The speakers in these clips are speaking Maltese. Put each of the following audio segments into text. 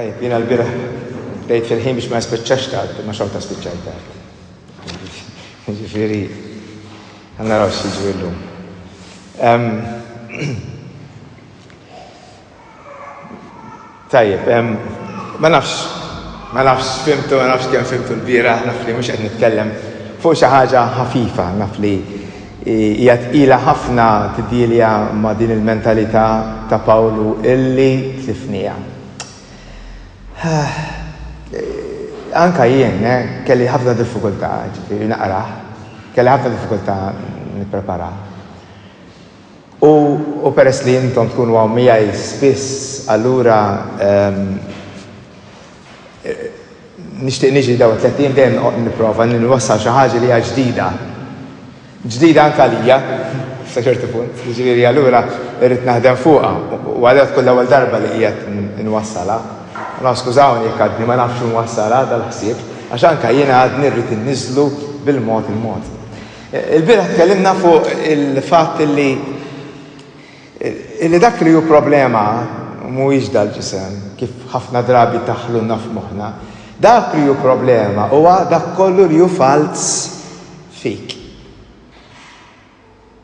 Tajjeb, jiena l-biraħ bdejt fil-ħin biex ma spiċċax tard, ma xorta spiċċajt tard. Ġifieri, naraw x'jiġri llum. Tajjeb, ma nafx fimtu, ma nafx kemm fimtu l-biraħ, naf li mhux qed nitkellem fuq xi ħaġa ħafifa, naf li hija tqila ħafna tidilja ma' din il-mentalità ta' Pawlu illi tlifnija. Anka jien kelli ħafna diffikultà ġifieri naqrah, kelli ħafna diffikultà nippreparah. U peress li intom tkunu hawn miegħi spiss, allura nixtieq niġi daw 30 dejjem nipprova nwassal xi ħaġa li hija ġdida. Ġdida anke għalija, sa ċertu punt. Jiġifieri allura irrid naħdem fuqha u għalha tkun l-ewwel darba li qiegħed inwassalha. Skużawni jekk għadni ma nafx nwassalha dal-ħsieb, għax anke jiena għadni rrid inniżlu bil-mod il-mod. Il-bieraħ tkellimna fuq il-fatt illi dak li hu problema mhuwiex dal-ġisem, kif ħafna drabi taħlulna f'moħħna. Dak li hu problema huwa dak kollu li hu fals fik.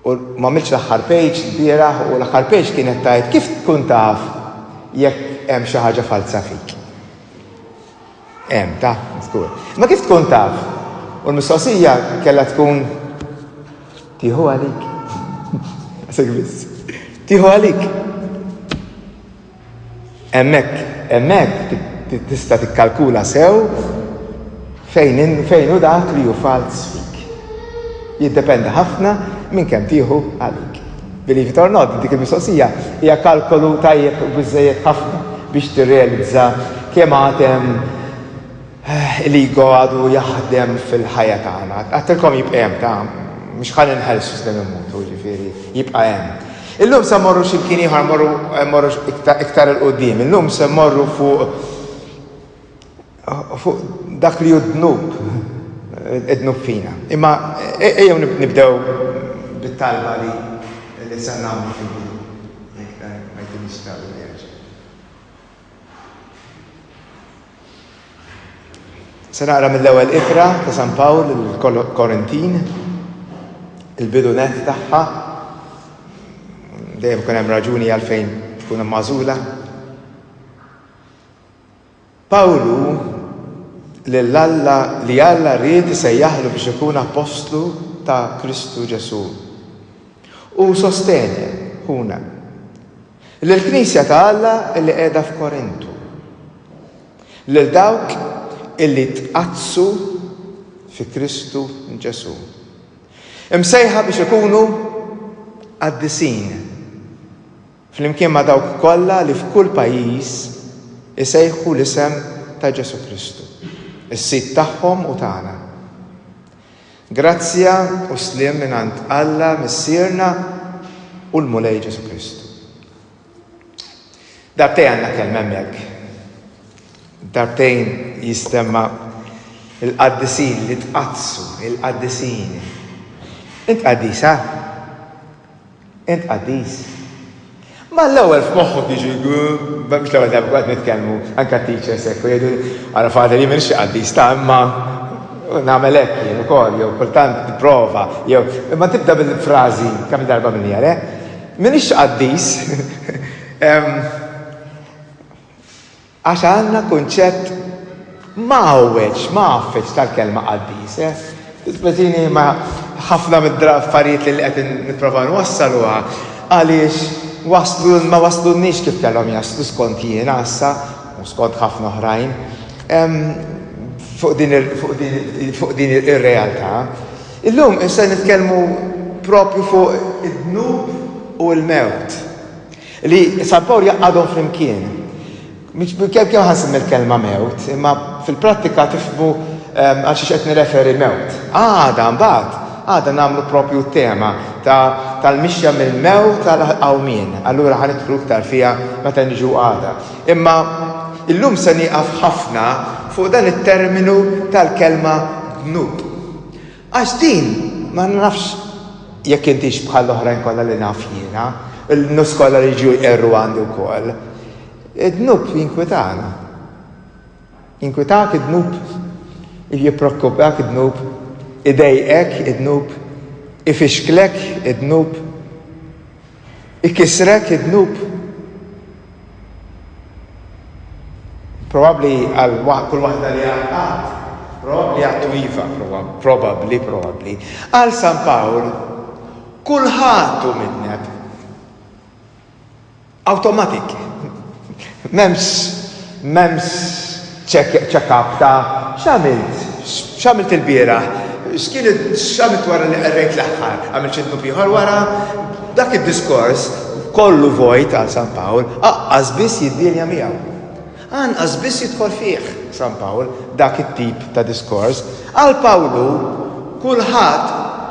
U ma għamilx l-aħħar page l-bieraħ u l-aħħar page kienet tgħid kif tkun taf jekk hemm xi ħaġa falsa fik. Hemm ta' żgur. Ma kif tkun taf? U l-mistoqsija kellha tkun tieħu għalik. Segwiss. Tieħu għalik. Hemmhekk tista' tikkalkula sew fejn hu dak li hu fals fik. Jiddependi ħafna minn kemm tieħu għalik. Believe it or not, dik il-mistoqsija hija kalkolu tajjeb biżżejjed ħafna biex tirrealizza kemm għadem l-ego għadu jaħdem fil-ħajja tagħna. Għattilkom jibqa' hemm ta' mhux ħalli nħallsu s'dem immutu, ġifieri jibqa' hemm. Illum se mmorru x'imkien ieħor mmorru iktar il-qudiem. Illum se mmorru fuq dak li hu d-dnub fina. Imma ejjew nibdew bit-talba li se nagħmlu fil-bidu. Ma jkunx tal nerġa'. Se naqra mill-ewwel ittra ta' San Pawl il-Korintin, il-bidu net tagħha. Dejjem ikun hemm raġuni għalfejn tkun magħżula. Pawlu li Alla ried isejjaħlu biex ikun apostlu ta' Kristu Ġesu. U sostene huna lill-Knisja ta' Alla li qiegħda f'Korintu. Lil dawk illi tqazzu fi Kristu Ġesu. Imsejħa biex ikunu qaddisin flimkien ma' dawk kollha li f'kull pajjiż isejħu l-isem ta' Ġesu Kristu, is-sit tagħhom u tagħna. Grazzja u sliem mingħand Alla Missierna u l-Mulej Ġesu Kristu. Darbtejn għandna kelma hemmhekk. Darbtejn jistemma il-qaddisin li tqazzu, il-qaddisin. Int qaddis, ha? Int qaddis. Ma l-ewwel f'moħħok jiġi biex l-ewwel darba qed nitkellmu anke teachers hekk jgħidu ara fader jien m'iniex qaddis ta' imma nagħmel hekk jien ukoll jew kultant tipprova jew imma tibda bil-frażi kemm darba minni għal m'iniex qaddis għax għandna kunċett m'għawweġ tal-kelma qaddis. Tisbetini ma ħafna mid-affarijiet li qed nipprova nwassaluha għaliex ma waslunniex kif kellhom jaslu skont jiena issa u skont ħafna oħrajn fuq din ir-realtà. Illum issa nitkellmu propju fuq id-dnub u l-mewt li San Pawl jaqgħadhom flimkien. Kemm ħansemmi l-kelma mewt, imma fil-prattika tifhmu għal xi qed nirreferi mewt. Għada nagħmlu propju tema tal-mixja mill-mewt tal-qawmien. Allura ħanidħlu iktar fiha meta niġu għada. Imma illum se nieqaf ħafna fuq dan it-terminu tal-kelma dnub. Għax din ma nafx jekk intix bħal l-oħrajn kollha li naf jiena, il-nus kollha li jiġu jqerru għandi wkoll. Id-dnub jinkwetana. Inkwetak id-dnub, jippreokkupjak id-dnub, idejqek id-dnub, ifixklek id-dnub, ikisrek id-dnub. Probabbli għal kull waħda li għad, probabbli għattu iva, probabbli. Għal San Pawl, kulħatu midneb. Automatic. Memx check-up ta' xamilt il-bira, xamilt wara li għarrejt l-axħar, għamilt ċednu biħor wara, dak il-diskors kollu vojt għal San Pawl, għazbis jiddilja miegħu. Għazbis jidħol fih San Pawl, dak il-tip ta' diskors. Għal Pawlu, kullħat,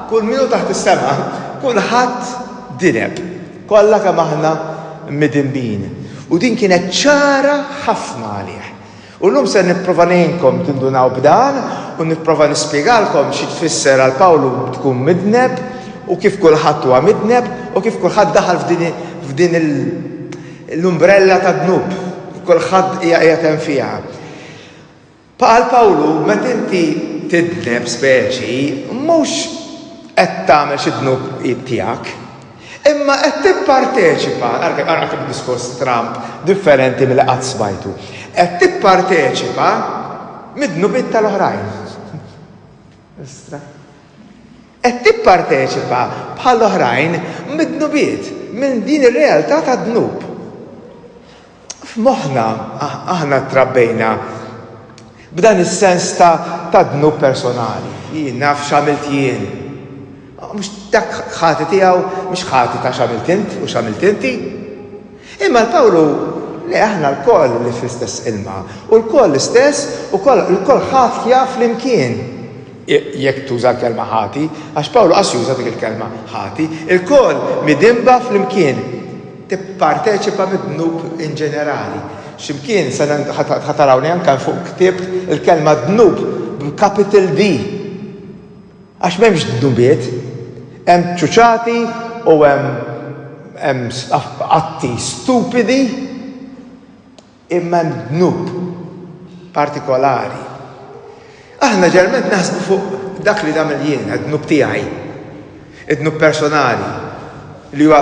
kull minu taħt is-sema, kullħat dineb, kollha kemm aħna midimbin. U din kienet ċara ħafna għalih. U l-lum se nipprova ngħinkom tindunaw b'dan u nipprova nispjegalkom xi tfisser għal Pawlu tkun midneb u kif kulħadd huwa midneb u kif kulħadd daħal f'din l-umbrella ta' dnub. Kulħadd hija qiegħed hemm fiha. Għal Pawlu meta inti tidneb speċi mhux qed tagħmel xi dnub tiegħek. Imma qed tipparteċipa, għarka b'diskors Trump differenti mill qatt smajtu. Qed tipparteċipa mid-dnubiet tal-oħrajn. Qed tipparteċipa bħall-oħrajn mid-dnubiet minn din ir-realtà tad-dnub. F'moħħna aħna trabbejna b'dan is-sens ta' dnub personali. Jien naf x'għamilt jien. Mux dak ħati tiegħu, mux ħati ta' xamilt int u xamilt inti. Imma l-Pawlu li aħna l-koll li fl-istess ilma u l-koll l-istess u l-koll ħat jaf l-imkien. Jekk tuża l-kelma ħati, għax Pawlu qas juża dik il-kelma ħati, il-koll midimba fl-imkien. Tipparteċipa mid-dnub in ġenerali. X'imkien se ħatarawni anke fuq ktibt il-kelma dnub b'capital D. Għax m'hemmx dnubiet. Hemm ċuċati u hemm atti stupidi imma hemm dnub partikolari. Aħna ġerment naħsbu fuq dak li nagħmel jien, id-dnub tiegħi, id-dnub personali, li huwa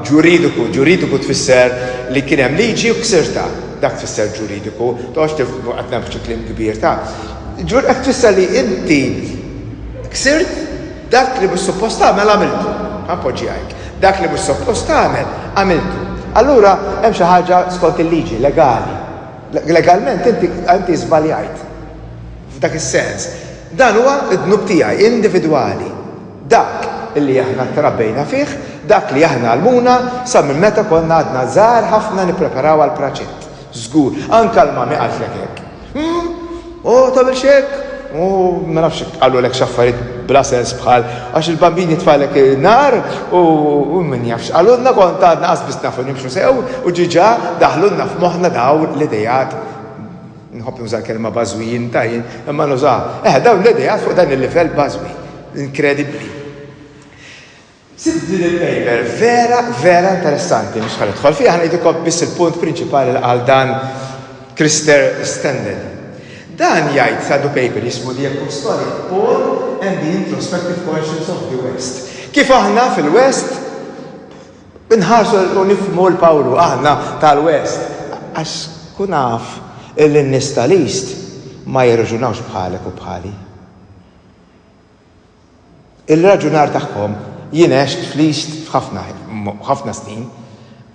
ġuridiku tfisser li kien hemm liġi u ksirta. Dak tfisser ġuridiku, toħx qed nagħmlu kliem kbir ta'. Qed tfisser li inti ksirt dak li mhux suppost tagħmel għamiltu. Appoġġjajk. Dak li mhux suppost tagħmel għamiltu. Allura hemm xi ħaġa skont il-liġi legali. Legalment inti żbaljajt. F'dak is-sens. Dan huwa d-dnub tiegħi individwali. Dak li aħna trabbejna fih, dak li aħna għalmuna sa minn meta konna għadna żgħar ħafna nippreparaw għal praċett. Żgur, anke l-mami qaltlek hekk. Tagħmel x'hekk? Ma nafx qallu lek xaffariet bla sens bħal għax il-bambini tfalek nar u min jafx. Għallunna kont għadna qasbis nafu nimxu sew u ġiġa daħlunna f'moħħna daw l-idejat. Nħobb nuża kelma bażwijin tajjin, imma nuża. Dawn l-idejat fuq dan il-livell bażwi. Inkredibbli. Sibt din il-paper vera interessanti mhux ħanidħol fiha ngħidilkom biss il-punt prinċipali għal dan Krister Stendhal. Dan jgħid sadu paper jismu The Apostolic Paul and the Introspective Conscience of the West. Kif aħna fil-West nħarsu u nifhmu l-Pawlu aħna tal-West. Għax kun naf il-nies tal-East ma jirraġunawx bħalek u bħali. Il-raġunar tagħhom jien għext fl-East f'ħafna snin.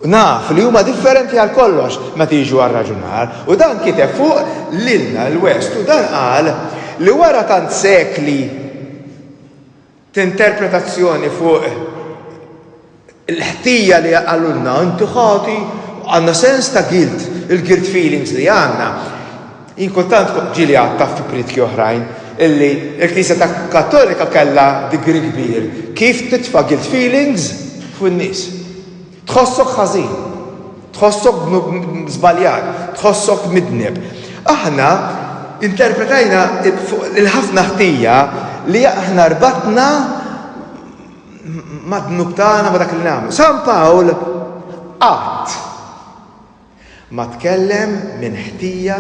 Naf li huma differenti għal kollox meta jiġu għal raġunar u dan kiteb fuq lilna l-West u dan qal li wara tant sekli t-interpretazzjoni fuq il-ħtija li għallulna inti ħati għandna sens ta' guilt, il-guilt feelings li għandna. Inkultant ġili għatta fi pritki oħrajn illi il-Knisja ta' Kattolika kellha digri kbir. Kif titfa' guilt feelings fuq in-nies? Tħossok ħażin, tħossok żbaljat, tħossok midneb. Aħna interpretajna il-ħafna ħtija li aħna rbatna ma' dnub tagħna ma' dak li nagħmlu. San Pawl qatt ma tkellem minn ħtija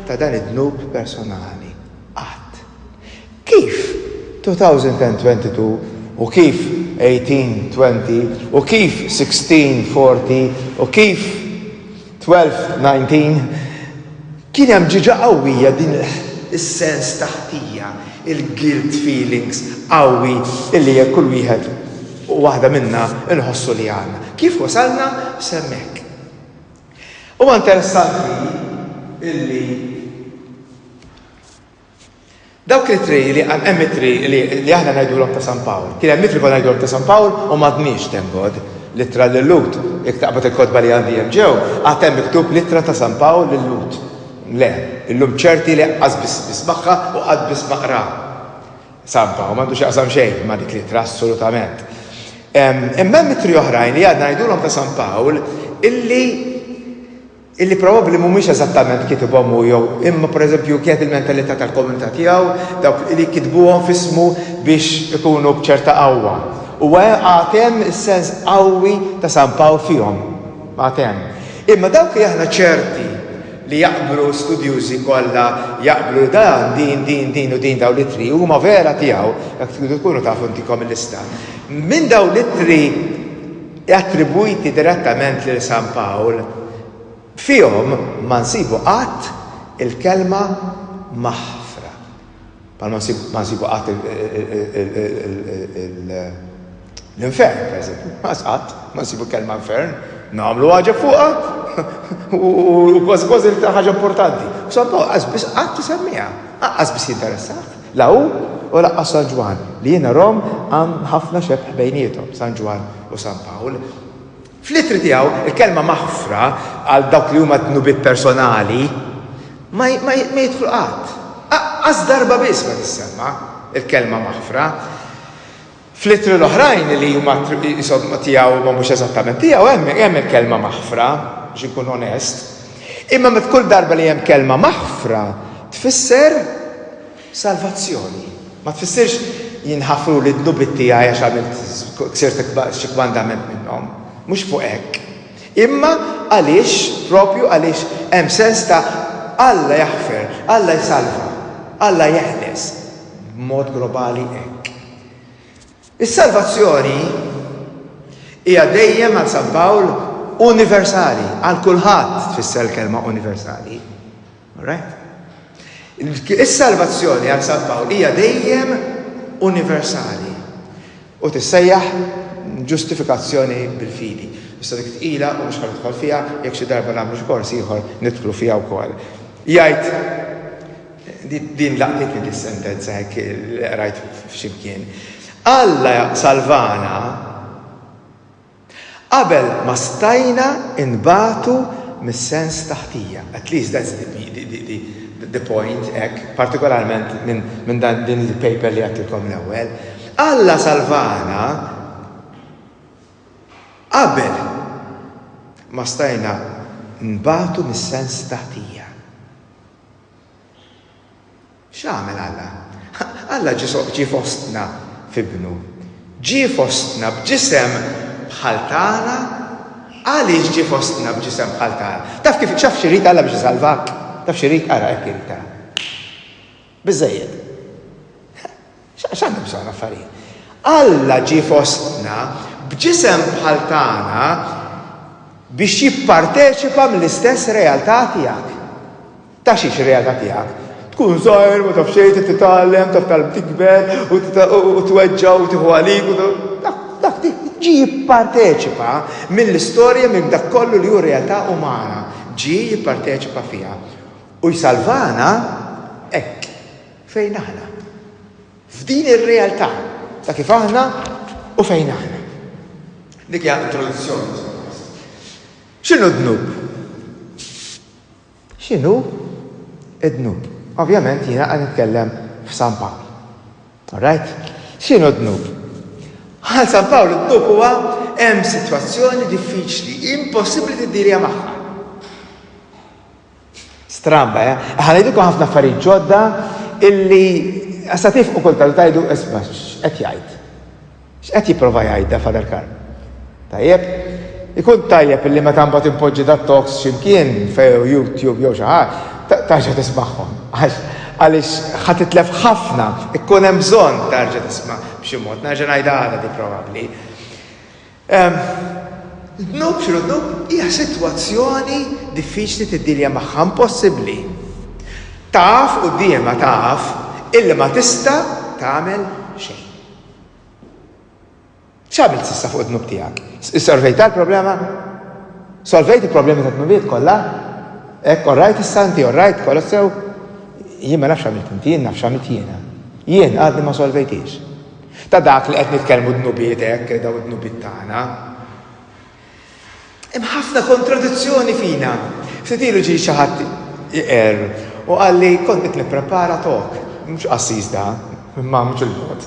ta' dan id-dnub personali. Qatt. Kif 2022 u kif 1820 u kif 1640 u kif 1219 kien hemm ġiġa qawwija din is-sens taħtija, il-guilt feelings qawwi illi jekk kull wieħed u waħda minna inħossu li għandna. Kif wasalna semmek. Huwa interessanti illi dawk litri li hemm litri li aħna ngħidulhom ta' San Pawl. Kien hemm litri konna ngħidulhom ta' San Pawl u m'għadniex tengod littra lil-Lut. Jekk taqbad il-kodba li għandi hemm ġew, għad hemm miktub littra ta' San Pawl lil-Lut. Le, illum ċerti li qas bismaħħa u qad bismaqra. San Pawl m'għandux jaqsam xejn ma' dik littra assolutament. Imma mitri oħrajn li għadna ngħidulhom ta' San Pawl illi probabbli mhumiex eżattament kitibhom hu jew imma pereżempju kienet il-mentalità tal-komunità tiegħu dawk li kitbuhom f'ismu biex ikunu b'ċerta qawwa. U għatem is-sens qawwi ta' San Pawl fihom. Għatem. Imma dawk li aħna ċerti li jaqblu studjużi kollha jaqblu dan din u din daw litri huma vera tiegħu jekk tridu tkunu tafu intikom il-lista. Minn daw litri attribwiti direttament lil San Pawl fihom ma nsibu qatt il-kelma maħfra. Bħal ma nsibu qatt l-infern, per eżempju. Ma nsibu kelma infern, nagħmlu ħaġa fuqha u kważi li ħaġa importanti. San Pawl qasbis qatt isemmiha, qasbis jinteressah. La hu u laqqas San Ġwan li jiena rom għam ħafna xebħ bejniethom, San Ġwan u San Pawl. Fl-ittri tiegħu il-kelma maħfra għal dawk li huma dnubiet personali ma jidħlu qatt. Qas darba biss ma tissemma il-kelma maħfra. Fl-ittri l-oħrajn li huma tiegħu ma mhux eżattament tiegħu hemm il-kelma maħfra biex inkun onest. Imma met kull darba li hemm kelma maħfra tfisser salvazzjoni. Ma tfissirx jinħafru li d-dnubiet tiegħi għax għamilt ksirt xi kmandament minnhom. Mhux fuq hekk. Imma propju għaliex hemm sens ta' Alla jaħfer, Alla jsalva, Alla jeħles b'mod globali hekk. Is-salvazzjoni hija dejjem għal San Pawl universali, għal kulħadd tfisser kelma universali. All right? Is-salvazzjoni għal San Pawl hija dejjem universali u tissejjaħ ġustifikazzjoni bil-fidi. Issa dik tqila u mhux ħadidħol fiha jekk xi darba nagħmlu xi korsi ieħor nidħlu fiha wkoll. Jgħid din laqtitni dis-sentenza hekk rajt f'ximkien. Alla salvana qabel ma stajna inbatu mis-sens taħtija. At least that's the point hekk, partikolarment minn din il-paper li għattilkom l-ewwel. Alla salvana qabel ma stajna nbatu mis-sens taħtija. X'għamel Alla? Alla ġi fostna f'ibnu. Ġi fostna b'ġisem bħal tagħna. Għaliex ġi fostna b'ġisem bħal tagħna? Taf kif xaf xi rid Alla biex isalvak? Taf xi rid ara hekk irita. Biżejjed. X'għandu bżonn affarijiet? Alla ġi fostna b'ġisem bħal tagħna biex jipparteċipa mill-istess realtà tiegħek. Ta' xiex realtà tiegħek? Tkun żgħir, ma taf xejn titgħallem, taf tal tikber u tweġġa' u tieħu għalik dak ġi jipparteċipa mill-istorja minn dak kollu li hu realtà umana. Ġi jipparteċipa fiha. U jsalvana hekk fejn aħna. F'din ir-realtà ta' kif aħna u fejn aħna. Dik hija introduzzjoni. X'inhu d-dnub? X'inhu d-dnub? Ovvjament jiena qed nitkellem f'San Pawl. All right? X'inhu d-dnub? Għal San Pawl id-dnub huwa hemm sitwazzjoni diffiċli, impossibbli tiddirija magħha. Stramba, ħanejdukom ħafna affarijiet ġodda illi sa tifqu kultant tajdu isma' x'qed jgħid. X'qed jipprova jgħid da Father Karl? Tajjeb, ikun tajjeb illi meta mbagħad impoġġi dat talks x'imkien fejn YouTube jew xi ħaġa, tarġa' tismagħhom. Għaliex ħadd titlef ħafna, ikkun hemm bżonn tarġa' tisma' b'xi mod, nerġa' ngħidha għadha di probabbli. Dnub x'inhu dnub hija sitwazzjoni diffiċli tiddilja magħha impossibbli. Taf qudiema taf illi ma tista' tagħmel xejn. X'għamilt s'issa fuq id-dnub tiegħek? Issolvejta l-problema? Solvejt il-problemi ta' dnubiet kollha? Hekk orrajt issa inti, orrajt kollha sew? Jien ma nafx għamilt inti, jien nafx għamilt jiena. Jien għadni ma solvejtix. Ta' dak li qed nitkellmu dnubiet hekk daw id-dnubiet tagħna. Hemm ħafna kontradizzjoni fina. Ftit ilu ġie xi ħadd iqer u qal li kont qed nipprepara tok. Mhux qassis da, imma mhux il-mod.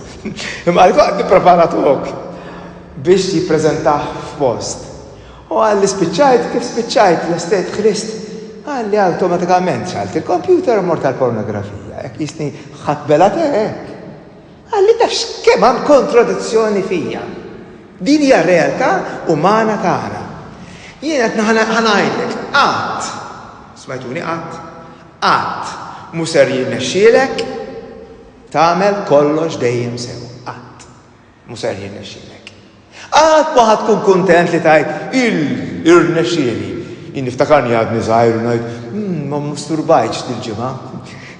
Imma qal kont nipprepara tok biex jippreżentah f'post. U għalli spiċċajt, kif spiċċajt l-estate ħlist, għalli automatikament xalt il-computer u mort tal-pornografija, jek jisni ħatbela hekk. Għalli tafx kemm hemm kontradizzjoni fija. Din hija realtà umana tagħna. Jien qed ħanajdlek, qatt, smajtuni qatt, mhux ser jirnexxielek tagħmel kollox dejjem sew. Qatt, mhux ser jirnexxielek. Għad ma tkun kontent li tajt il-rnexxieli. Jien niftakarni għadni żgħir u ngħid, ma musturbajtx dil-ġimgħa.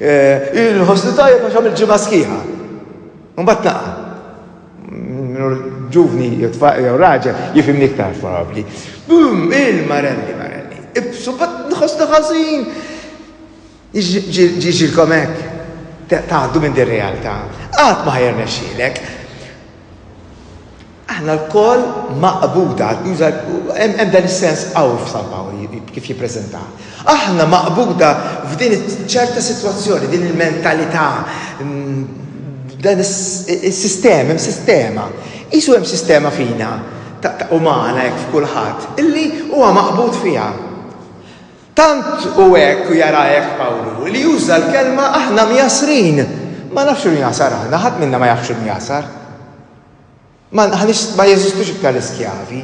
Il-ħosni tajjeb għax għamil ġimgħa sħiħa. Mbagħad naqa'. Ġuvni jew raġel jifhimni iktar probabbli. Il-marelli. Ibsu bad nħossna ħażin. Ġiġilkom hekk. Tgħaddu minn dir-realtà. Qatt ma ħajrnexxielek. Aħna l-koll maqbuda, hemm dan is-sens qawwi f'San Pawl kif jippreżenta. Aħna maqbuda f'din ċerta sitwazzjoni, din il-mentalità, dan is-sistema, hemm sistema. Isu hemm sistema fina umana hekk f'kulħadd illi huwa maqbud fiha. Tant u hekk u jara hekk Pawlu li juża l-kelma aħna mjasrin. Ma nafx jasar aħna, ħadd minna ma jafx jasar. Ma jeżistux iktar iskjavi.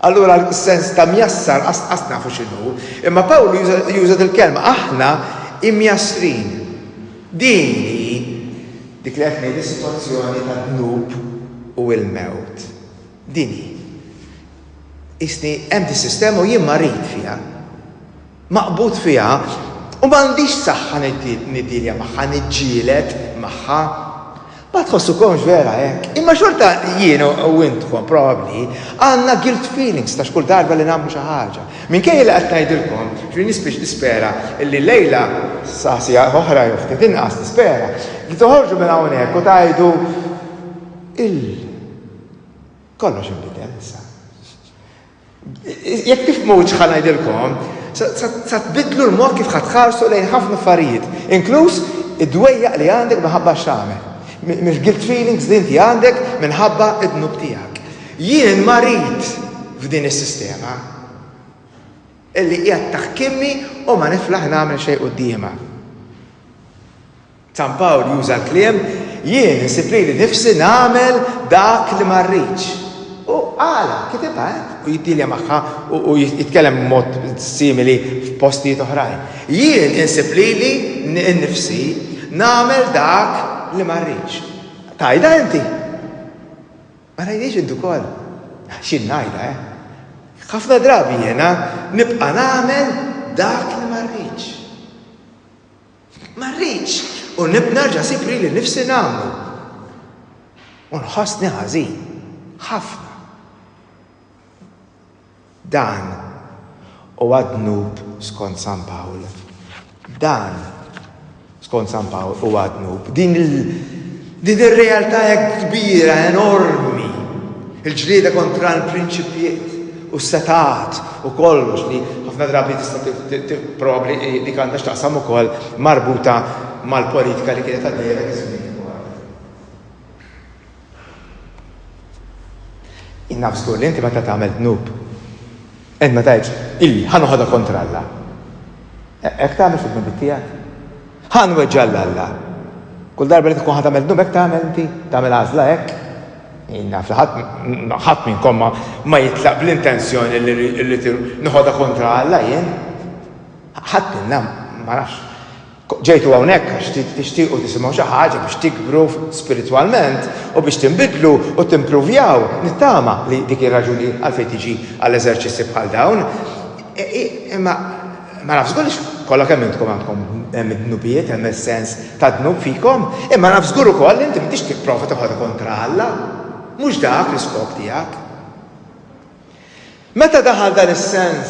Allura l-sens ta' mjassar qas nafu x'inhu. Imma Pawlu juża il-kelma aħna imjassrin. Dini dik li qed ngħid is-sitwazzjoni ta' dnub u l-mewt. Dini. Isni hemm dis-sistema u jien marid fiha. Maqbud fiha u m'għandix saħħa niddilja magħha, niġġieled magħha. Ma tħossukomx vera hekk. Imma xorta jien u intkom probabbli għandna guilt feelings ta' xkull darba li nagħmlu xi ħaġa. Minkejja li qed ngħidilkom, ġri nispiex nispera illi lejla sasija oħra jew ftit inqas nispera li toħorġu minn hawnhekk u tgħidu kollox inbidel issa. Jekk tifhmux ħa ngħidilkom, sa tbidlu l-mod kif ħatħarsu lejn ħafna affarijiet, inkluż id-dwejjaq li għandek minħabba x'tagħmel. Mhux guilt feelings li inti għandek minħabba id-dnub tiegħek. Jien marid f'din is-sistema illi qiegħed taħkimni u ma niflaħ nagħmel xejn qudiemha. San Pawl juża l-kliem jien insib li nifsi nagħmel dak li ma rridx. U għala, kitibha u jiddilja magħha u jitkellem mod simili f'postijiet oħrajn. Jien insib li nnifsi nagħmel dak li ma rridx. Tajda inti? Ma rridx intu ukoll. X'in ngħidha, ħafna drabi jiena nibqa' nagħmel dak li ma rridx. Ma rridx u nerġa' sib li nifsi nagħmlu. U nħossni ħażin. Ħafna. Dan huwa dnub skont San Pawl. Dan skont San Pawl huwa dnub. Din ir-realtà hekk kbira, enormi. Il-ġlieda kontra l-prinċipijiet u s-setat u kollox li ħafna drabi tista' probabbli dik għandha x'taqsam ukoll marbuta mal-politika li kienet għaddejja dak Innaf skur li inti meta tagħmel dnub. Ent ma tgħidx illi ħanoħodha kontra Alla. Hekk tagħmel fid-dnub tiegħek. Ħanweġġa' Alla. Kull darba li tkun ħatamel dnub hekk tagħmel inti, tagħmel għażla hekk. Innaf li ħadd minnkom ma jitlaq bl-intenzjoni li noħodha kontra Alla jien. Ħadd minnha ma nafx, ġejtu hawnhekk għax tixtiequ tisimgħu xi ħaġa biex tikbru spiritwalment u biex tinbidlu u timpruvjaw, nittama li dik ir-raġuni għalfejn tiġi għall-eżerċissi bħal dawn. Imma ma nafx żgur kollha kemm intkom għandkom hemm id-dnubijiet, hemm is-sens ta' dnub fikom, imma nafx żgur ukoll inti m'intix tipprova toħodha kontra Alla. Mhux dak l-iskop tiegħek. Meta daħal dan is-sens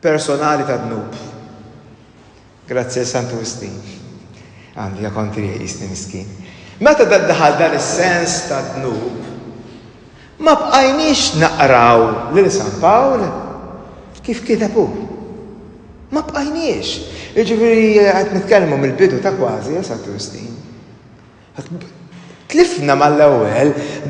personali ta' dnub, grazzi Sant'Agustin, għandi kontri jisni miskin. Meta daħal dan is-sens ta' dnub, ma bqajniex naqraw lil San Pawl kif kitabu. Ma bqajniex. Jiġifieri qed nitkellmu mill-bidu ta' kważi Sant'Agustin. Tlifna mal-ewwel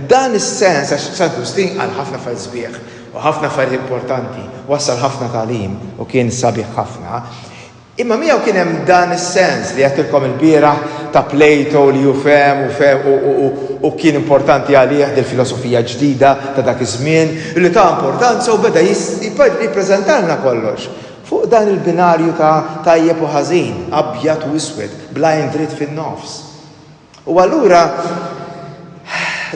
dan is-sens għax Sant'Agustin għal ħafna affarijiet sbieħ u ħafna affarijiet importanti, wassal ħafna tagħlim u kien sabiħ ħafna. Imma miegħu kien hemm dan is-sens li għedtilkom il-bieraħ ta' Plato li jufhem u kien importanti għalih dil-filosofija ġdida ta' dak iż-żmien li ta' importanza u beda jippreżentalna kollox fuq dan il-binarju ta' tajjeb u ħażin, abjad u iswed, blind dritt fin-nofs. U allura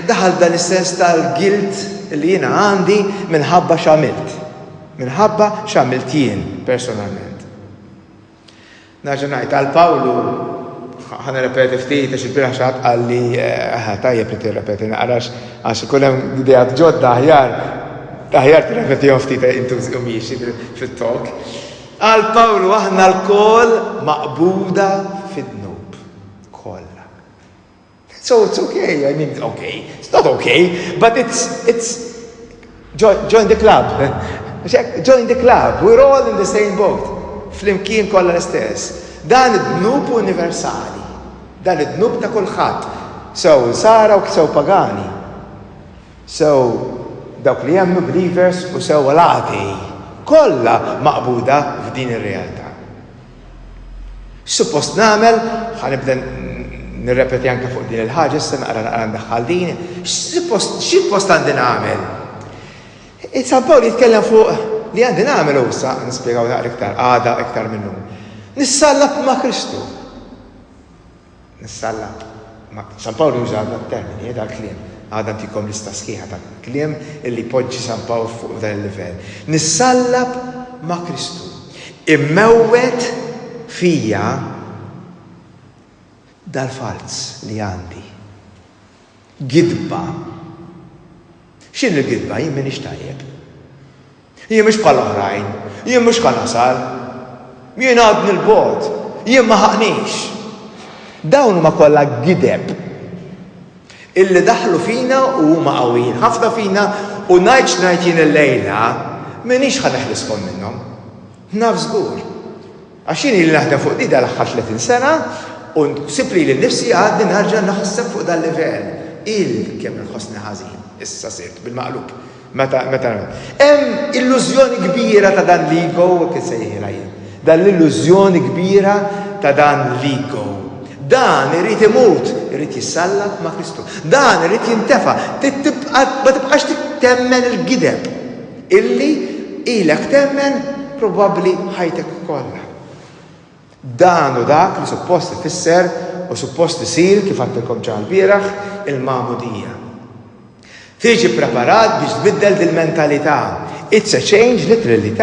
daħal dan is-sens tal-guilt li jiena għandi minħabba x'għamilt. Minħabba x'għamilt jien personalment. Naġa ngħid għal Pawlu ħana repeti ftit għax il-bieraħ xatt qalli tajjeb li tirrepeti naqrax għax ikun hemm ideat ġodda aħjar tirrepetihom ftit intużjom jiexi fit-talk. Għal Pawlu aħna l-koll maqbuda fid-dnub. Kollha. So it's okay. I mean, okay. It's not okay, but it's join the club. Join the club. We're all in the same boat. Flimkien kollha l-istess. Dan id-dnub universali. Dan id-dnub ta' kulħadd. So sara u sew pagani. So dawk li hemm believers u sew għalati. Kollha maqbuda f'din ir-realtà. Suppost nagħmel, ħanibda nirrepeti anke fuq din il-ħaġa, issa naqra ndaħħal din, x'post għandi nagħmel? San Pawl jitkellem fuq li għandi nagħmel issa, nispjegaw naqra iktar, għada iktar minnu. Nissallab ma' Kristu. Nissallab. San Pawl juża termini, dal-kliem. Għada ntikom lista sħiħa ta' kliem illi poġġi San Pawl fuq dan il-livell. Nissallab ma' Kristu. Immewwet fija dal-falz li għandi. Gidba. X'in il-gidba? Jien minix tajjeb. Jien mhux bħal oħrajn, jien mhux kan nasal, jien għadni l-bogħod, jien ma ħaqniex. Dawn huma kollha gideb illi daħlu fina u huma qawwin. Ħafna fina u ngħid jien il-lejla minix ħaneħliskom minnhom. Naf żgur. Għax jien li naħdem fuq di dal-aħħar 30 sena u sibli li nifsi għadni narġa naħseb fuq dal-livell. Kemm il-ħossni ħażin, issa sirt bil-maqlub. Meta hemm illużjoni kbira ta' dan l-ego kif sejħilha jien. Dan l-illużjoni kbira ta' dan l-ego. Dan irid imut, irid jissallab ma' Kristu. Dan irid jintefa', ma tibqax temmen il-gideb illi ilek temmen probabbli ħajtek kollha. Dan u dak li suppost ifisser u suppost isir kif għandilkom ġa l-bieraħ il-magħmudija. Tiġi preparat biex tbiddel dil-mentalità. It's a change, literally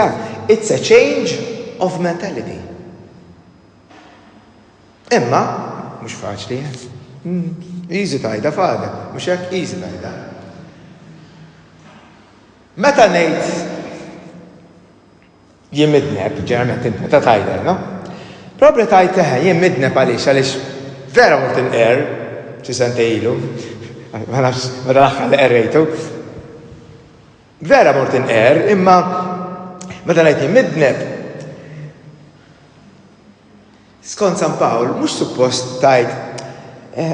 it's a change of mentality. Imma, mhux faċli. Easy tajda fada, mhux hekk easy tajda. Meta ngħid jien midneb, ġeneralment int meta tajda, no? Probabli tajt jien midneb għaliex vera mort inqer xi sentej ilu. Ma nafx meta naħħal qerrejtu. Vera mort inqer, imma meta ngħid jien midneb skont San Pawl mhux suppost tajt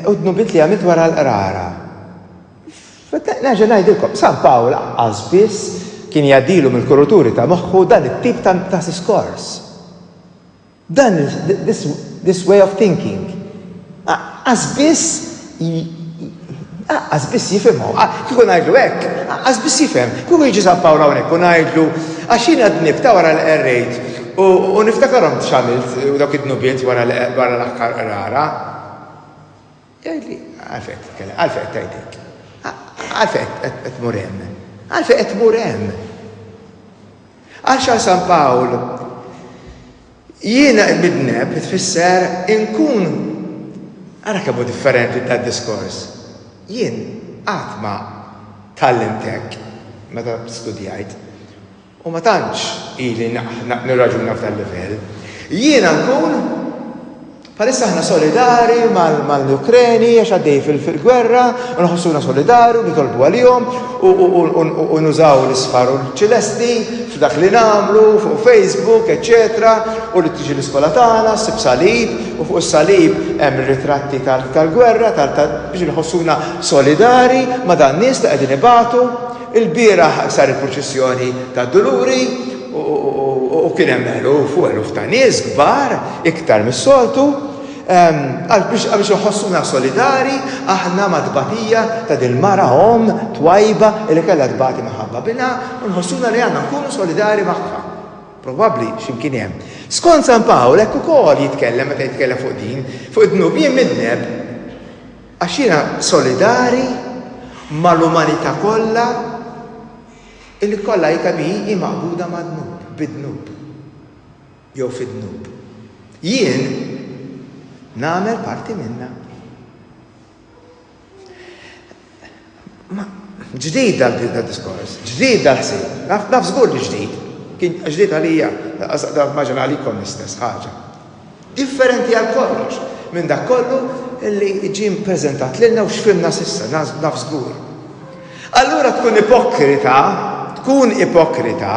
udnu bint li għamilt wara l-qrara. Nerġa' ngħidilkom, San Pawl qaqqas biss kien jgħaddilu mill-kuruturi ta' moħħu dan it-tip ta' diskors. Dan this way of thinking. Qas biss jifhimhom. Kieku ngħidlu hekk, qas biss jifhem. Kieku jiġi San Pawl hawnhekk u ngħidlu għax jien qed nibta' wara l-qerrejt U niftakarom x'għamilt u dawk id-nubiet wara l-aħħar qrara. Jgħidli, għalfejn tgħidlek. Għalfejn qed tmur hemm. Għalfejn qed tmur hemm. Għax San Pawl jiena midneb tfisser inkun ara kemm hu differenti tad-diskors. Jien qatt ma tallimtek meta studjajt. U ma tantx ili nirraġuna f'tal livell. Jiena nkun palissa aħna solidari mal-Ukreni għax għaddej fil-gwerra, u nħossuna solidari, u nitolbu għalihom, u nużaw l-isfar u l-ċelesti f'dak li nagħmlu fuq Facebook, eċetera, u li tiġi l-iskola tagħna, ssib salib, u fuq is-salib hemm ir-ritratti tal-gwerra, biex nħossuna solidari ma' dan nies li qegħdin ibatu. Il-bieraħ sar il-proċessjoni ta' Doluri u kien hemm eluf ta' nies kbar iktar mis-soltu biex nħossuna solidari aħna ma' tbatija ta' dil-mara twajba li kellha tbati maħabba bina u nħossuna li għandna nkunu solidari magħha. Probabbli x'imkien hemm. Skont San Pawl hekk ukoll jitkellem meta jitkellem fuq din, fuq id-dnub jien midneb għax jiena solidari mal-umanità kollha illi kollha hi maqbuda mad-dnub, bid-dnub. Jew fid-dnub. Jien nagħmel parti minnha. Ma ġdid dal-diskors, ġdid dal-ħsieb. Naf żgur li ġdid. Kien ġdid għalija, maġan għalikom l-istess ħaġa. Differenti għal kollox minn dak kollu illi ġie ppreżentat lilna u x'fimna s'issa, naf żgur. Allura tkun ipokrita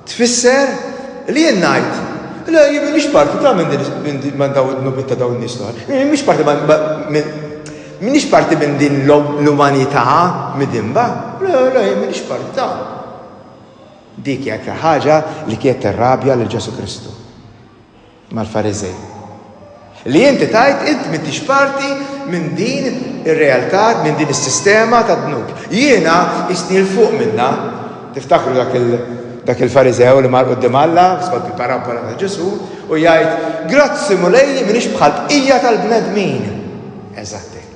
tfisser li jien ngħid le jien m'iniex parti ta' minn dawn id-nubiet ta' dawn nies l-oħra. M'iniex parti minn din l-umanità midimba. Le jien m'iniex parti ta'. Dik hija aktar ħaġa li kienet tirrabja lil Ġesu Kristu mal-Fariżej. Li inti tajt int m'intix parti minn din ir-realtà, minn din is-sistema tad-dnub. Jiena isni l fuq minna. Tiftakru dak il-Fariżew li mar quddiem Alla, skont il-parabola ta' Ġesu, u jgħid grazzi mulej m'iniex bħal bqija tal-bnedmin. Eżatt hekk.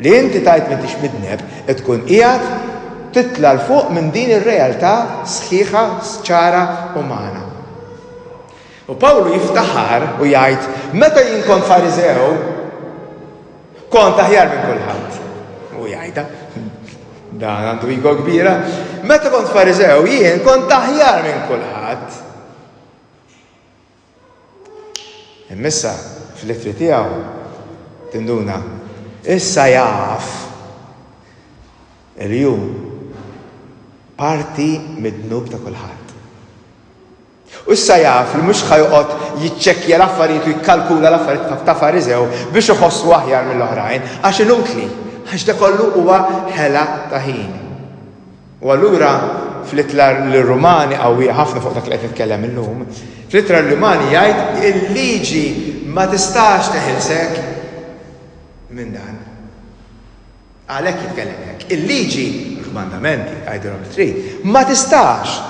Li inti tajt m'intix midneb qed tkun qiegħed titla' l fuq minn din ir-realtà sħiħa, ċara, umana. U Pawlu jiftaħar u jgħid meta jien kont Fariżew kont aħjar minn kulħadd. U jgħidha dan għandu ego kbira. Meta kont Fariżew jien kont aħjar minn kulħadd. Immissa fl-ittri tiegħu tinduna issa jaf li hu parti mid-dnub ta' kulħadd. U issa jaf li mhux ħajqgħod jiċċekkja l-affarijiet u jikkalkula l-affarijiet ta' Fariżew biex iħossu aħjar mill-oħrajn għax inutli, għax da kollu huwa ħela ta' ħin. U allura fl-ittra l-Rumani qawwi ħafna fuq dak li qed nitkellem illum, fl-ittra l-Rumani jgħid il-liġi ma tistax teħilsek minn dan. Għalhekk jitkellem hekk. Il-liġi, il-komandamenti, għajdilhom it-trid, ma tistax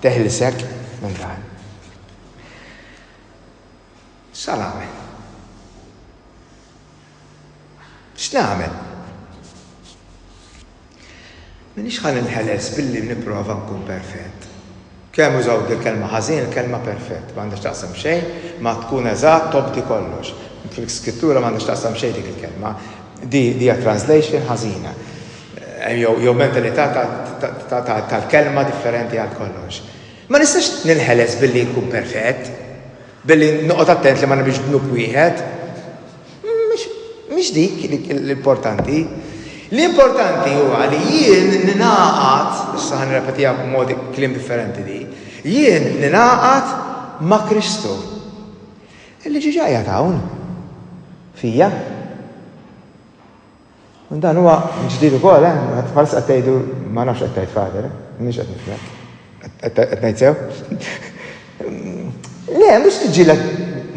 teħilsek minn dan. X'nagħmel? X'nagħmel? Minix ħan inħeles billi nipprova nkun perfett. Kemm użaw il-kelma ħażin, il-kelma perfett. M'għandax taqsam xejn, ma tkun eżatt tobdi kollox. Fil-skrittura m'għandax taqsam xejn dik il-kelma. Di hija translation ħażina. Jew mentalità tal-kelma differenti għal kollox. Ma nistax ninħeles billi nkun perfett, billi noqgħod attent li ma nabiex dnub wieħed. Mhix dik l-importanti. L-importanti huwa li jien ninaqat, issa ħan nirrepetiha b'modi kliem differenti di, jien ninaqat ma' Kristu. Illi ġiġajja hawn fija. U dan huwa ġdid ukoll, tfals qed tgħidu ma nafx qed tgħid fader, mhix qed nifhem. Qed ngħid sew? Le, mhux tiġilek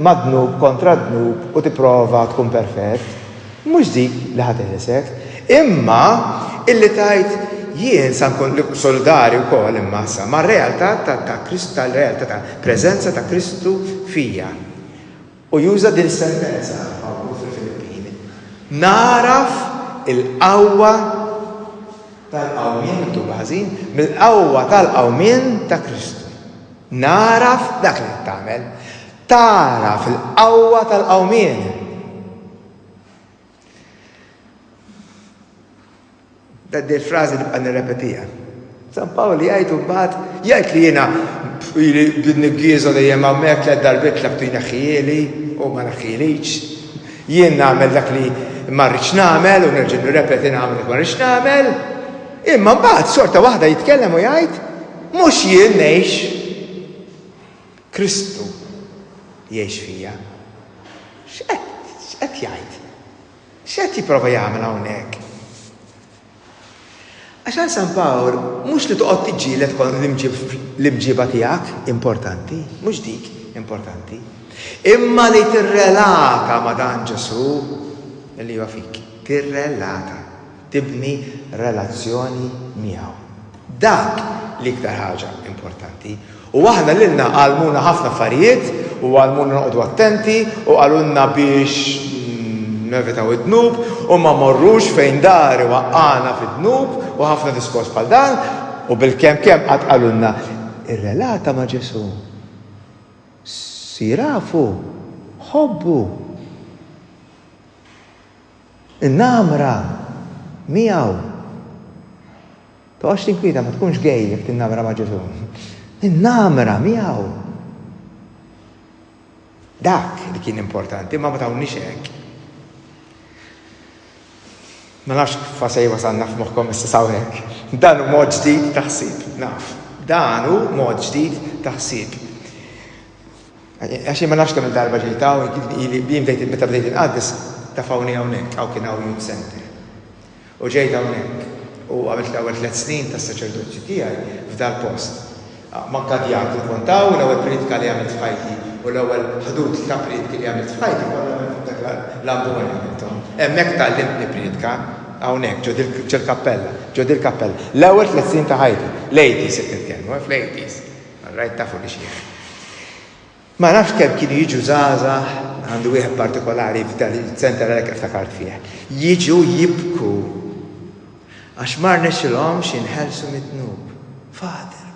ma' dnub kontra dnub u tipprova tkun perfett. Mhux dik li ħadd teħilsek. Imma illi tajt jien sa nkun solidarju wkoll imma sa mar-realtà ta' Kristu, tal-realtà ta' preżenza ta' Kristu fija. U juża din sentenza fil-Filippini. Naraf il-qawwa tal-qawmien ħażin, mill-qawwa tal-qawmien ta' Kristu. Naraf dak li tagħmel. Taraf il-qawwa tal-qawmien. Daddi l-frażi li bqa' nirrepetija. San Pawli jgħid mbagħad jgħid li jiena bid-niggiżu li hemm hawnhekk tliet darbiet labtujna ħieli u ma naħħilix. Jien nagħmel dak li ma rridx nagħmel u nerġa' nirrepeti nagħmel dak ma rridx nagħmel. Imma mbagħad xorta waħda jitkellem u jgħid mhux jien ngħix Kristu jgħix fija. X'qed jgħid? X'qed jipprova jagħmel hawnhekk? Għaxan San Pawl, mux li toqgħod tiġġieled kon l-imġiba tiegħek importanti, mhux dik importanti. Imma li tirrelata ma' dan Ġesu li huwa fik. Tirrelata, tibni relazzjoni miegħu. Dak l-iktar ħaġa importanti. U aħna lilna għalmuna ħafna affarijiet u għalmuna noqogħdu attenti u għalunna biex nevitaw id-dnub u ma morrux fejn dari waqqana fid-dnub u ħafna diskors bħal dan u bil-kemm qatt qalulna ir-relata ma' Ġesu. Sirafu, ħobbu, innamra miegħu. Toqgħodx tinkwita ma tkunx gej jekk tinnamra ma' Ġesu. Innamra miegħu. Dak li kien importanti, ma tawniex hekk. Ma nafx fasej wasanna f'moħħkom issa sawhekk. Dan hu mod ġdid ta' ħsieb, naf. Dan hu mod ġdid ta' ħsieb. Għax ma nafx kemm il-darba ġejta u meta bdejt inqaddis tafawni hawnhekk, hawn kien hawn Youth Center. U ġejt hawnhekk u għamilt l-ewwel 3 snin tas-saċerdozju tiegħi f'dal post. Manka dijak il-kontaw, l-ewwel politika li għamilt f'ħajti u l-ewwel ħdud ta' politika li għamilt f'ħajti kollha l-ambulantom. Hemmhekk tallimt politika hawnhekk ġo dil-kappella. L-ewwel 3 snin ta' ħajti. Ladies qed nitkellmu, fl-80s. Rajt tafu li xi. Ma nafx kemm kienu jiġu żgħażagħ għandu wieħed partikolari f'dal-ċenter għalhekk iftakart fih. Jiġu jibku għax ma rnexxilhomx inħellsu mit-tnub. Fader,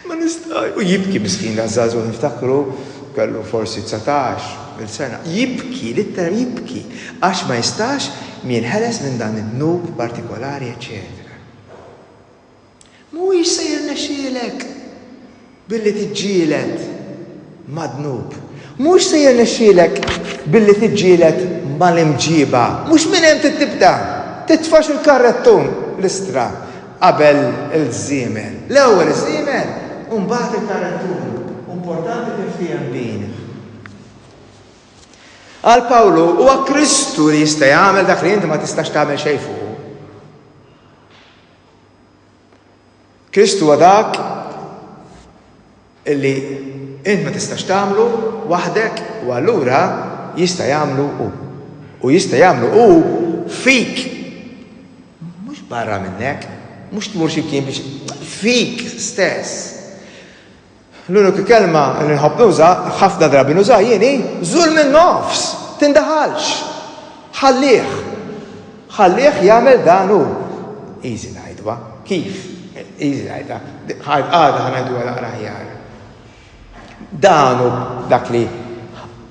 ma nistax. U jibki miskien għażagħżu niftakru kellu forsi 19 il-sena. Jibki, litteram jibki, għax ma jistax minħeles minn dan it-tnub partikolari, eccetera. Mhuwiex se jirnexxielek billi tiġġieled mad-dnub. Mhux se jirnexxielek billi tiġġieled mal-imġiba. Mhux minn hemm tibda. Titfax il-karrettun l-istra qabel il-żiemel. L-ewwel iż-żiemel u mbagħad il-karrettun. Importanti tifhem din. Għal Pawlu huwa Kristu li jista' jagħmel dak li inti ma tistax tagħmel xejn fuq. Kristu huwa dak illi int ma tistax tagħmlu waħdek u allura jista' jagħmlu hu. U jista' jagħmlu hu fik. Mhux barra minnek, mhux tmur xi kien biex fik stess. L-unika kelma li nħobb nuża, ħafna drabi nuża jieni, żul minn nofs, tindaħalx. Ħallih jagħmel dan hu. Easy ngħidwa. Kif? Easy ngħidha. Għada ħanajdu għal aħjar. Dan hu dak li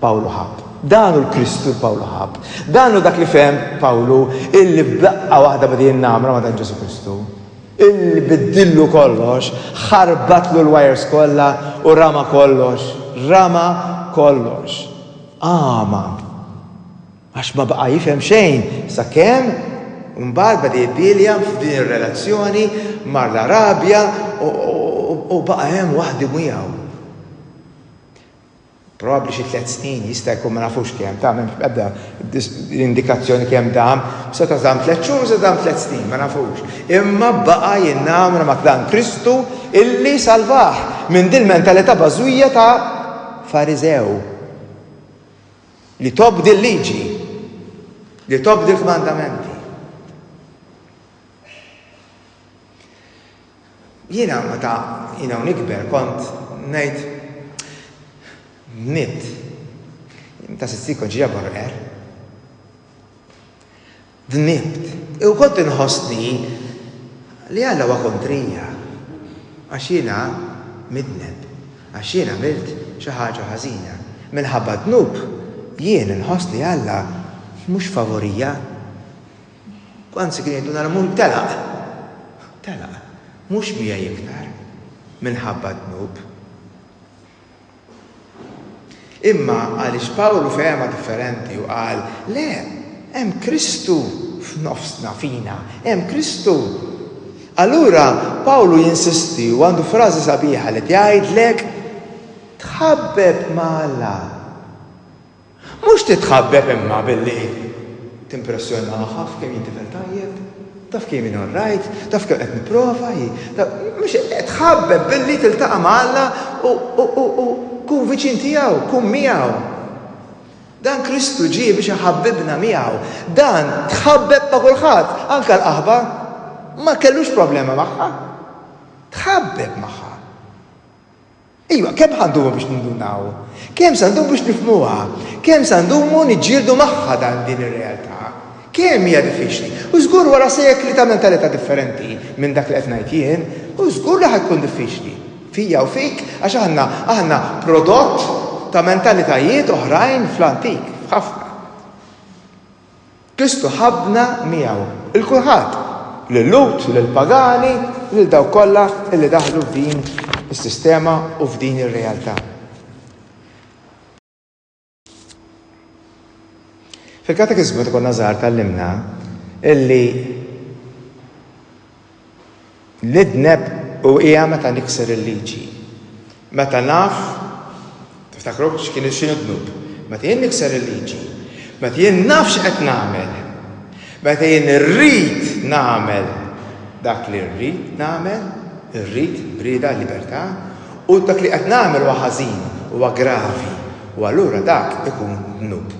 Pawlu ħabb. Dan hu l-Kristu Pawlu ħabb. Dan hu dak li fehem Pawlu illi b'daqqa waħda badi jinnamra ma' dan Ġesu Kristu. Illi biddillu kollox, ħarbatlu l-wires kollha u rama kollox. Ama. Għax ma baqa jifhem xejn sakemm mbagħad bada jibbiljam f'din ir-relazzjoni mal-Arabja u baqa hemm waħdi miegħu. Probabbli xi 3 snin jista' jkun ma nafux kemm ta' ebda l-indikazzjoni kemm dam, se ta' dam 3 xhur, se dam 3 snin, ma nafux. Imma baqa jinnamra ma' dan Kristu illi salvah minn din mentalità bażwija ta' Fariżew. Li tobdi l-liġi, li tobdi l-kmandamenti. Jiena nikber kont ngħid nibt. Ta' sisti kon ġija borqer. Dnibt. U kont inħossni li Alla huwa kontrija. Għax jiena midneb. Għax jiena għamilt xi ħaġa ħażina. Minħabba dnub jien inħoss li Alla mhux favorija. Anzi kien jgħidu nara mhux telaq. Mhux miegħi iktar minħabba dnub. Imma għaliex Pawlu fehma differenti u qal, le, hemm Kristu f'nofsna fina, hemm Kristu. Allura Pawlu jinsisti u għandu frażi sabiħa li tgħidlek tħabbeb ma' Alla. Mhux titħabbeb imma billi timpressjona ħaf kemm jintifel tajjeb, taf kemm jien orrajt, taf kemm qed nipprova, mhux tħabbeb billi tiltaqa' ma' Alla u kun viċin tiegħu, kun miegħu. Dan Kristu ġie biex iħabbibna miegħu. Dan tħabbeb ma' kulħadd, anke l-qaħba ma kellux problema magħha. Tħabbeb magħha. Iva, kemm ħandumu biex nindunaw? Kemm sandumu biex nifhmuha? Kemm sandumu niġġieldu magħha dan din ir-realtà? Kemm hija diffiċli? U żgur wara sekli ta' mentalità differenti minn dak li qed ngħid jien, u żgur li ħajkun diffiċli. Fija u fik, għax aħna prodott ta' mentalitajiet oħrajn fl-antik, ħafna. Kristu ħabna miegħu il-kulħadd, lil-Lut, lil-pagani, lil daw kollha illi daħlu f'din is-sistema u f'din ir-realtà. Fil-katekizmu ta' konna żgħar tallimna illi nidneb u hija meta nikser il-liġi. Meta naf, tiftakru x'kienu x'inhu dnub. Meta jien nikser il-liġi. Meta jien naf x'qed nagħmel. Meta jien irrid nagħmel dak li rrid nagħmel, irrid brieda libertà, u dak li qed nagħmel huwa ħażin, huwa gravi, u allura dak ikun dnub.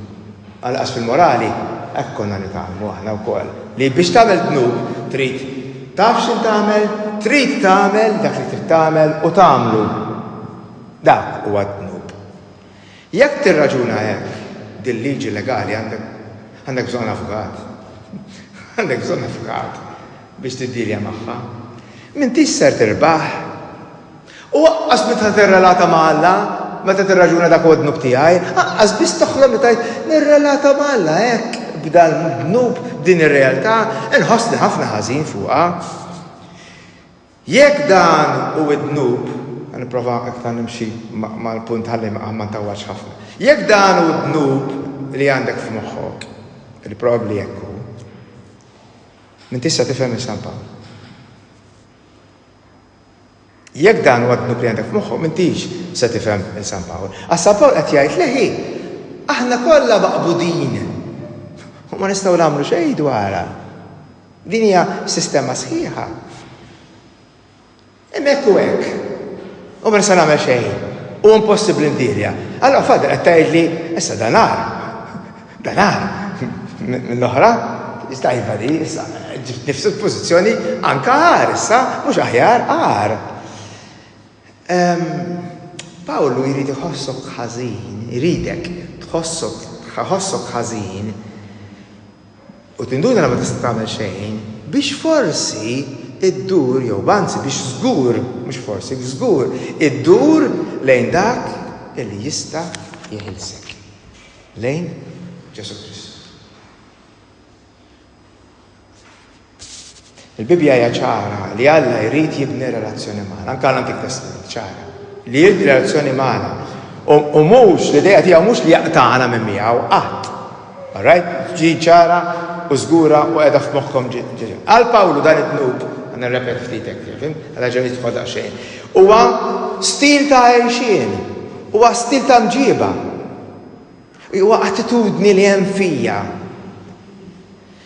Għalqas fil-morali hekk konna nitgħallmu aħna wkoll li biex tagħmel dnub trid taf x'in tagħmel, trid tagħmel dak li trid tagħmel u tagħmlu. Dak huwa dnub. Jekk tirraġuna hekk dil-liġi legali għandek bżonn avukat. Għandek bżonn avukat biex tiddilja magħha. M'intix ser tirbaħ. U waqqas meta tirrelata ma' Alla, meta tirraġuna dak huwa dnub tiegħi, aqqas biss toħloq li tgħid nirrelata ma' Alla hekk b'dan dnub din ir-realtà inħossni ħafna ħażin fuqha. Jekk dan u d-dnub, nipprova aktar nimxi mal-punt ħalli ma ntawwax ħafna. Jekk dan u d-dnub li għandek f'moħħok, li probabbli hekk hu, min tista' tifhem is-San Pawl. Jekk dan huwa d-dnub li għandek f'moħħok, m'intix se tifhem is-San Pawl. Għas-San Pawl qed jgħid leħi, aħna kollha maqbudin. U ma nistgħu nagħmlu xejn dwarha. Din hija sistema sħiħa. Hemmhekk u hekk. U ma nista' nagħmel xejn. U impossibbli ndirja. Allora fadal qed tgħidli issa danar. Mill-oħra, jista' jibadi, issa ġibt nifsu pożizzjoni anke għar issa, mhux aħjar għar. Pawlu jrid iħossok ħażin, iridek tħossok ħażin u tinduna ma tista' tagħmel xejn biex forsi iddur jew anzi biex żgur, mhux forsi, żgur iddur lejn dak illi jista' jeħilsek. Lejn Ġesu Kristu. Il-Bibja hija ċara li Alla jrid jibni relazzjoni magħna, anke l-Antik Testament ċara. Li jibni relazzjoni magħna. U mhux l-idea tiegħu mhux li jaqta'na minn miegħu qatt. All right? Ġi ċara u żgura u qiegħda f'moħħkom ġeġa. Għal Pawlu dan id-dnub, nirrepet ftit hekk, fim? Għal ġew jidħol daqsxejn. Huwa stil ta' għejxien, huwa stil ta' mġiba. Huwa attitudni li hemm fija.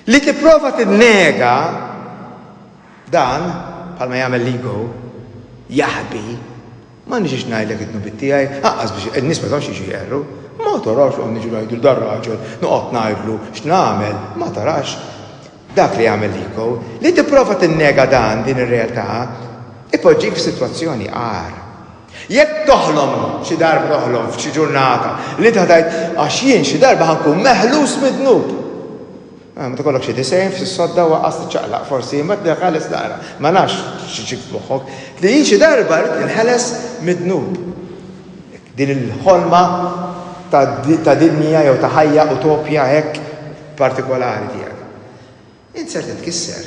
Li tipprova tinnega dan, bħalma jagħmel l-ego, jaħbi, ma nixiex ngħidlek id-dnubit tiegħi, aqqas biex in-nies ma tafx jiġu jerru, ma tarax qed niġu ngħidu dar raġel, noqgħod ngħidlu x'nagħmel, ma tarax. Dak li jagħmel l-ego, li tipprova tinnega dan din ir-realtà, ipoġġik f'sitwazzjoni għar. Jekk toħlom xi darba toħlom f'xi ġurnata li tgħid għax jien xi darba ħankun meħlus mid-dnub. Ma tkollok xi disejn fis-sodda waqqas tiċċaqlaq forsi ma tneħħales dara. Ma nafx xi ġik f'moħħok. Li xi darba rid inħeles mid-dnub. Din il-ħolma ta' dinja jew ta' ħajja utopja hekk partikolari tiegħek. Insert titkisser.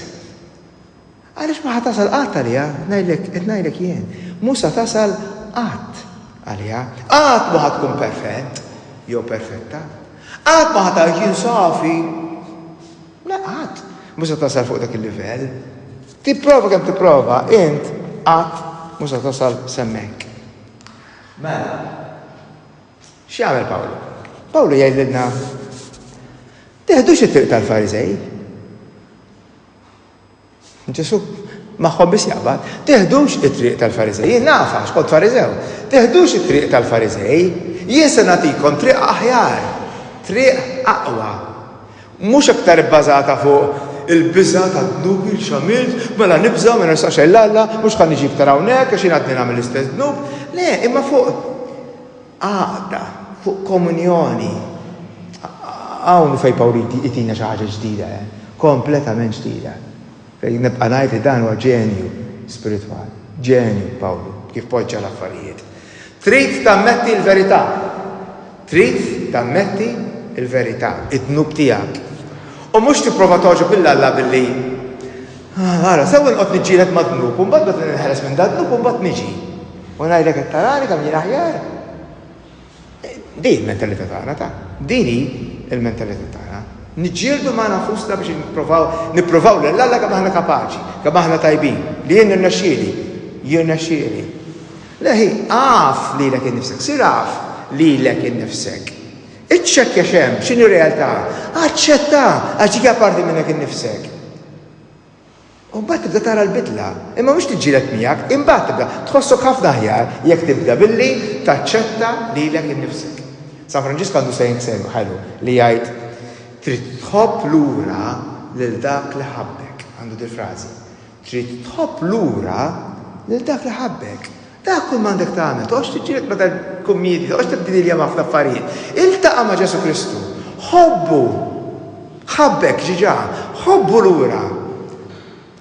Għaliex ma ħatasal qatt għaliha, ngħidlek jien. Musa tasal qatt għaliha. Qatt ma ħatkun perfett jew perfetta. Qatt ma ħatajt jinsafi. La qatt. Musa tasal fuq dak il-livell. Tipprova kemm tipprova, int qatt Musa tasal semmek. Mela. X'jagħmel Pawlu? Pawlu jgħidilna teħdux it-triq tal-Farizej. Ġesu magħhom biss jaqbad, teħdux it-triq tal-Farizej. Jien nafax kont Fariżew. Teħdux it-triq tal-Farizej. Jien se nagħtikom triq aħjar, triq aqwa. Mhux aktar bbażata fuq il-biża tad-dnub il-xamilt, mela nibża ma nistax Alla, mhux ħan niġi iktar hawnhekk għax jien għadni nagħmel l-istess dnub. Le, imma fuq għaqda, fuq komunjoni. Hawn fej Pawlu jitina xi ħaġa ġdida, kompletament ġdida. Fejn nibqa' ngħid li dan huwa ġenju spiritwali, ġenju Pawlu, kif poġġa l-affarijiet. Trid tammetti l-verità. Trid tammetti l-verità, id-dnub tiegħek. U mhux tipprova toġob bil-Alla billi ara, sew inqgħod niġġieled mad-dnub, u mbagħad bad inħeles minn dan dnub u mbagħad niġi. U ngħidlek qed tarani kemm jien aħjar. Din il-mentalità tagħna ta' dini il-mentalità tagħna. Niġġieldu ma' nafusna biex nippruvaw l-Alla kemm aħna kapaċi, kemm aħna tajbin, li jien irnexxieli. Leħi, għaf lilek innifsek, sir għaf lilek innifsek. Iċċekkja xemm, x'inhi realtà? Aċċetta, għax dik parti minnek innifsek. U mbagħad tibda tara l-bidla, imma mhux tiġġieled miegħek, imbagħad tibda tħossok ħafna aħjar jekk tibda billi taċċetta lilek innifsek. San Franġisku għandu sejn ħelu li jgħid trid tħobb lura lil dak li ħabbek. Għandu dil frażi. Trid tħobb lura lil dak li ħabbek. Dak kull m'għandek tagħmel, toqgħodx tiġġieled ma' dal-kummidi, toqgħodx tibdilja ħafna affarijiet. Iltaqa' ma' Ġesu Kristu. Ħobbu. Ħabbek ġiġa, ħobbu lura.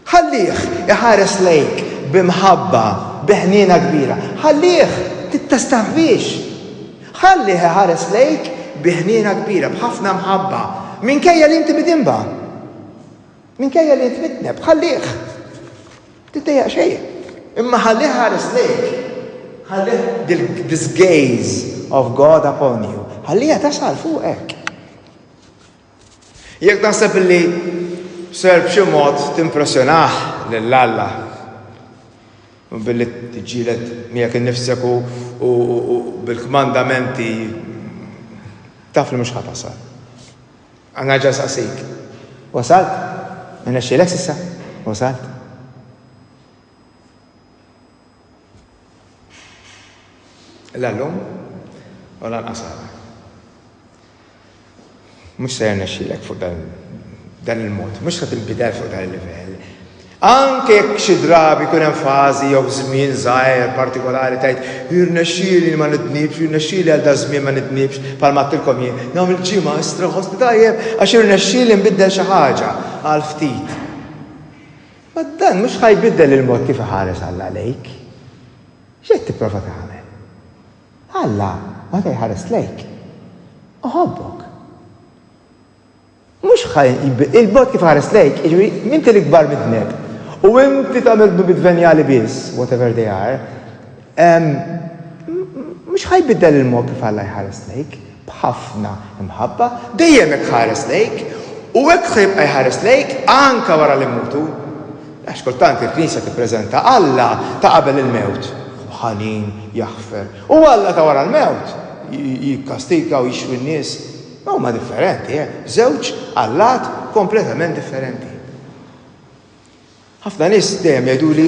Ħallih iħares lejk bimħabba, biħnina kbira. Ħallih tittastaħbix. Ħallih iħares lejk biħnina kbira, bħafna mħabba. Minkejja li inti bidimba. Minkejja li inti mitneb. Ħallih. Tiddejjaq xejn. Imma ħallih ħares lejk. Ħallih this gaze of God upon you. Ħallih tasal fuqek. Jekk naħseb li ser b'xi mod timpressjonaħ lill-Alla u billi tiġġieled miegħek innifsek u bil-kmandamenti taf li mhux ħatasal. Għandna ġa saqsik. Wasalt? Innexxielek s'issa? Wasalt? L-allum u lanqasara. Mhux se jirnexxielek fuq dan il-mod, mhux se tinbidel fuq dan il-livell. Anke jekk xi drabi jkun hemm fażi jew żmien żgħir partikolari tgħid jirnexxieli ma nidnibx, jirnexxieli għal dan żmien ma nidnibx bħalma għattilkom jien. Nagħmel ġimgħa istra ħossni tajjeb għax jirnexxieli nbiddel xi ħaġa għal ftit. Ma dan mhux ħajbiddel il-mod kif iħares Alla lejk. X'qed tipprova tagħmel? Alla ma jħares lejk. Uħobbok. Mhux il-mod kif ħares lejk, jiġri minti l-ikbar mid-dneb. U inti tagħmel bidvenjali biss, whatever they are, mhux ħajbiddel il-mod kif Alla jħares lejk, b'ħafna imħabba, dejjem hekk ħares lejk, u hekk ħibqa' jħares lejk anke wara li mmutu. Għax kultant il-Knisja tippreżenta Alla ta' qabel il-mewt. Ħanin, jaħfer. U Alla ta' wara l-mewt jikkastika u jixwi n-nies. Ma huma differenti, żewġ Allat kompletament differenti. Ħafna nies dejjem jgħiduli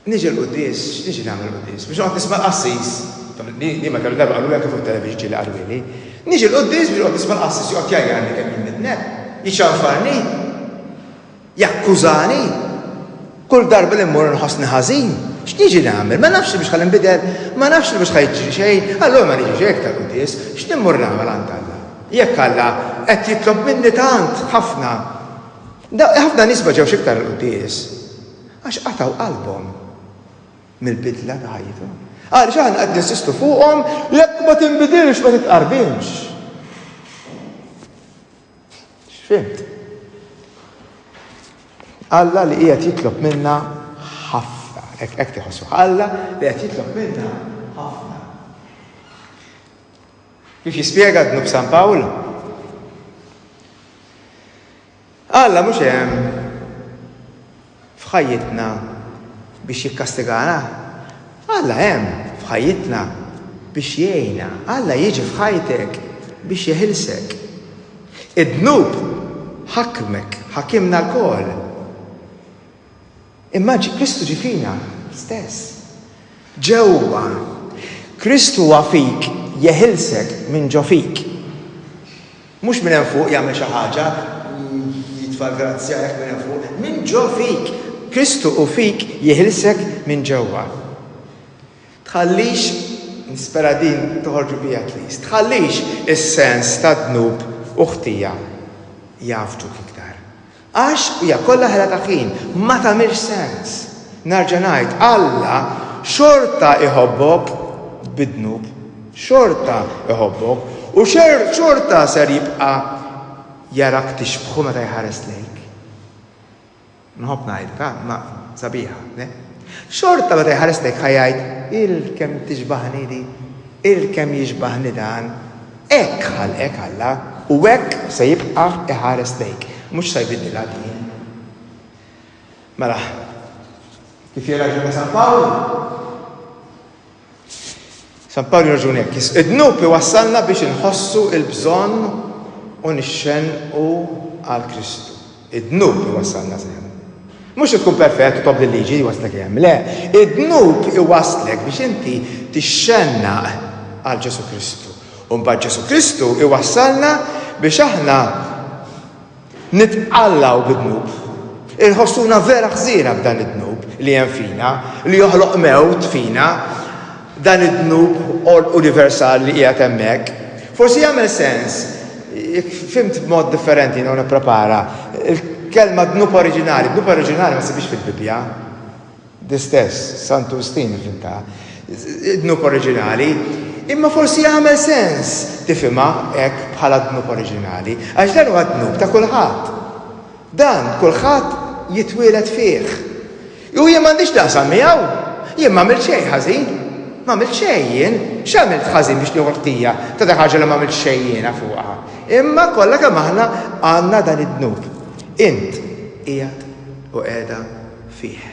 niġi l-qudies, x'niġi nagħmel l-qudies? Biex noqgħod nisma' l-qassis. Li ma kellu darba qalu hekk fuq it-televiġġi li qalu li. Niġi l-qudies biex noqgħod nisma' l-qassis joqgħod jgħajjarni kemm jien midneb, jiċċanfarni. jakkużani. Kull darba li mmur nħossni ħażin. X'niġi nagħmel? Ma nafx biex ħalinbidel, ma nafx biex ħajġri xejn, allura ma niġix hekk tal-qudies, x'nimmur nagħmel għand Alla? Jekk Alla qed jitlob minni tant ħafna. Ħafna nies ġew x'iktar il-qudies għax qataw qalbhom mill-bidla ta' ħajjithom. Għaliex aħna qed ninsistu fuqhom jekk ma tinbidilx ma titqarbinx. X'fimt? Alla li qiegħed jitlob minna ħafna, hekk tiħossu. Alla li qed jitlob minna ħafna. Kif jispjega d-Dnub San Pawl? Alla mhux hemm f'ħajjitna biex jikkastigana. Alla hemm f'ħajjitna biex jgħinna. Alla jiġi f'ħajtek biex jeħilsek. Id-dnub ħakimna l-kol. Immaġi Kristu ġi fina stess. Ġewwa Kristu huwa fik jeħilsek minn ġo fik. Mhux minn hemm fuq jagħmel xi ħaġa jitfa' grazzja hekk minn hemm fuq, minn ġo fik. Kristu u fik jeħilsek minn ġewwa. Tħallix nispera din toħorġu bija at least. Tħallix is-sens tad-dnub u ħtija jafġuk iktar. Għax hija kollha ħela ta' ħin, ma tagħmilx sens. Narġa' ngħid, Alla xorta iħobbok bid-dnub, xorta iħobbok u xorta ser jibqa' jarak tixbħu meta jħares lejk. Nħobb ngħidlek, ma sabiħa, ne? Xorta meta jħares lejk ħajjgħid il-kemm tixbaħni di, il-kemm jiġbaħni dan, hekk ħalqek Alla u hekk se jibqa' iħares lejk. Mux sajbidni l-għadin. Mela, kif jirraġuni San Pawl? San Pawl jirraġuni hekk. Id-dnub iwassalna biex nħossu il-bżonn u nixxenqu għal Kristu. Id-dnub iwassalna sehem. Mux tkun perfett u tobdi l-liġi jwaslek hemm, le. Id-dnub iwaslek biex inti tixxennaq għal Ġesu Kristu. U mbagħad Ġesu Kristu iwassalna biex aħna nitqallaw bid-dnub. Inħossuna vera ħżiera b'dan id-dnub li hemm fina, li joħloq mewt fina, dan id-dnub universali li qiegħed hemmhekk. Forsi jagħmel sens, fimt b'mod differenti non nipprepara. Il-kelma dnub oriġinali ma sibix fil-Bibja. Di-stess, Sant'Agustin fimta. Dnub oriġinali. Imma forsi jagħmel sens tifhimha hekk bħala dnub oriġinali, għax dan huwa dnub ta' kulħadd. Dan kulħadd jitwieled fih. U jien m'għandix daqsam miegħu, jien m'għamilt xejn ħażin. M'għamilt xejn jien, x'għamilt ħażin biex nieħu ħtija ta' dak ħaġa li m'għamilt xejn jiena fuqha. Imma kollha kemm aħna għandna dan id-dnub. Int qiegħed u qiegħda fih.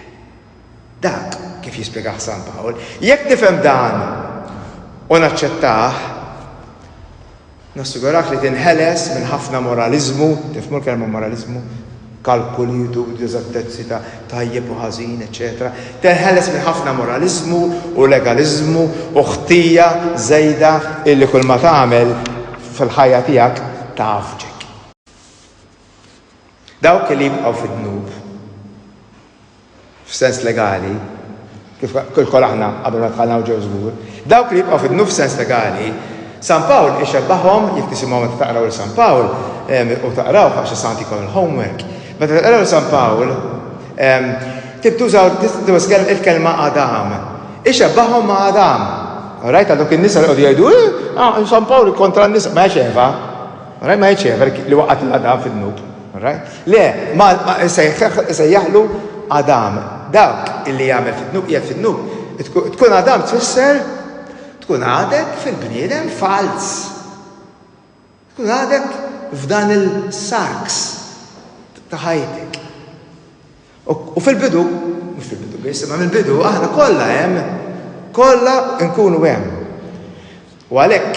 Dak kif jispjegah San Pawl. Jekk tifhem dan u naċċettaħ, nassigurak li tinħeles minn ħafna moralizmu, tifhmu l-kelma moralizmu, kalkuli, diżattezzi ta' tajjeb u ħażin, eċetera. Tinħeles minn ħafna moralizmu u legalizmu u ħtija żejda illi kull ma tagħmel fil-ħajja tiegħek tafġek. Dawk li jibqgħu fid-dnub f'sens legali, kif kull aħna qabel ma tħallnaw ġew żgur, dawk li jibqgħu fid-dnub f'sens legali, San Pawl ixebbaħhom, jekk tisimgħu meta taqraw San Pawl u taqraw għax santikom il-homework. Meta taqraw San Pawl, tibtużaw il-kelma Adam. Ixebbaħhom ma' Adam. Rajt għandok in-nisa li qogħdu jgħidu, San Pawl kontra n-nisa, ma jċeva. Rajt ma jċeva li waqgħet l-Adam fid-dnub. Le, se jaħlu Adam. Dawk illi jagħmel fid-dnub qiegħed fid-dnub. Tkun Adam tfisser tkun għadek fil-bniedem fals. Tkun għadek f'dan il-sarks ta' ħajtek. U fil-bidu, mhux fil-bidu biss, ma mill-bidu aħna kollha kollha nkunu hemm. U għalhekk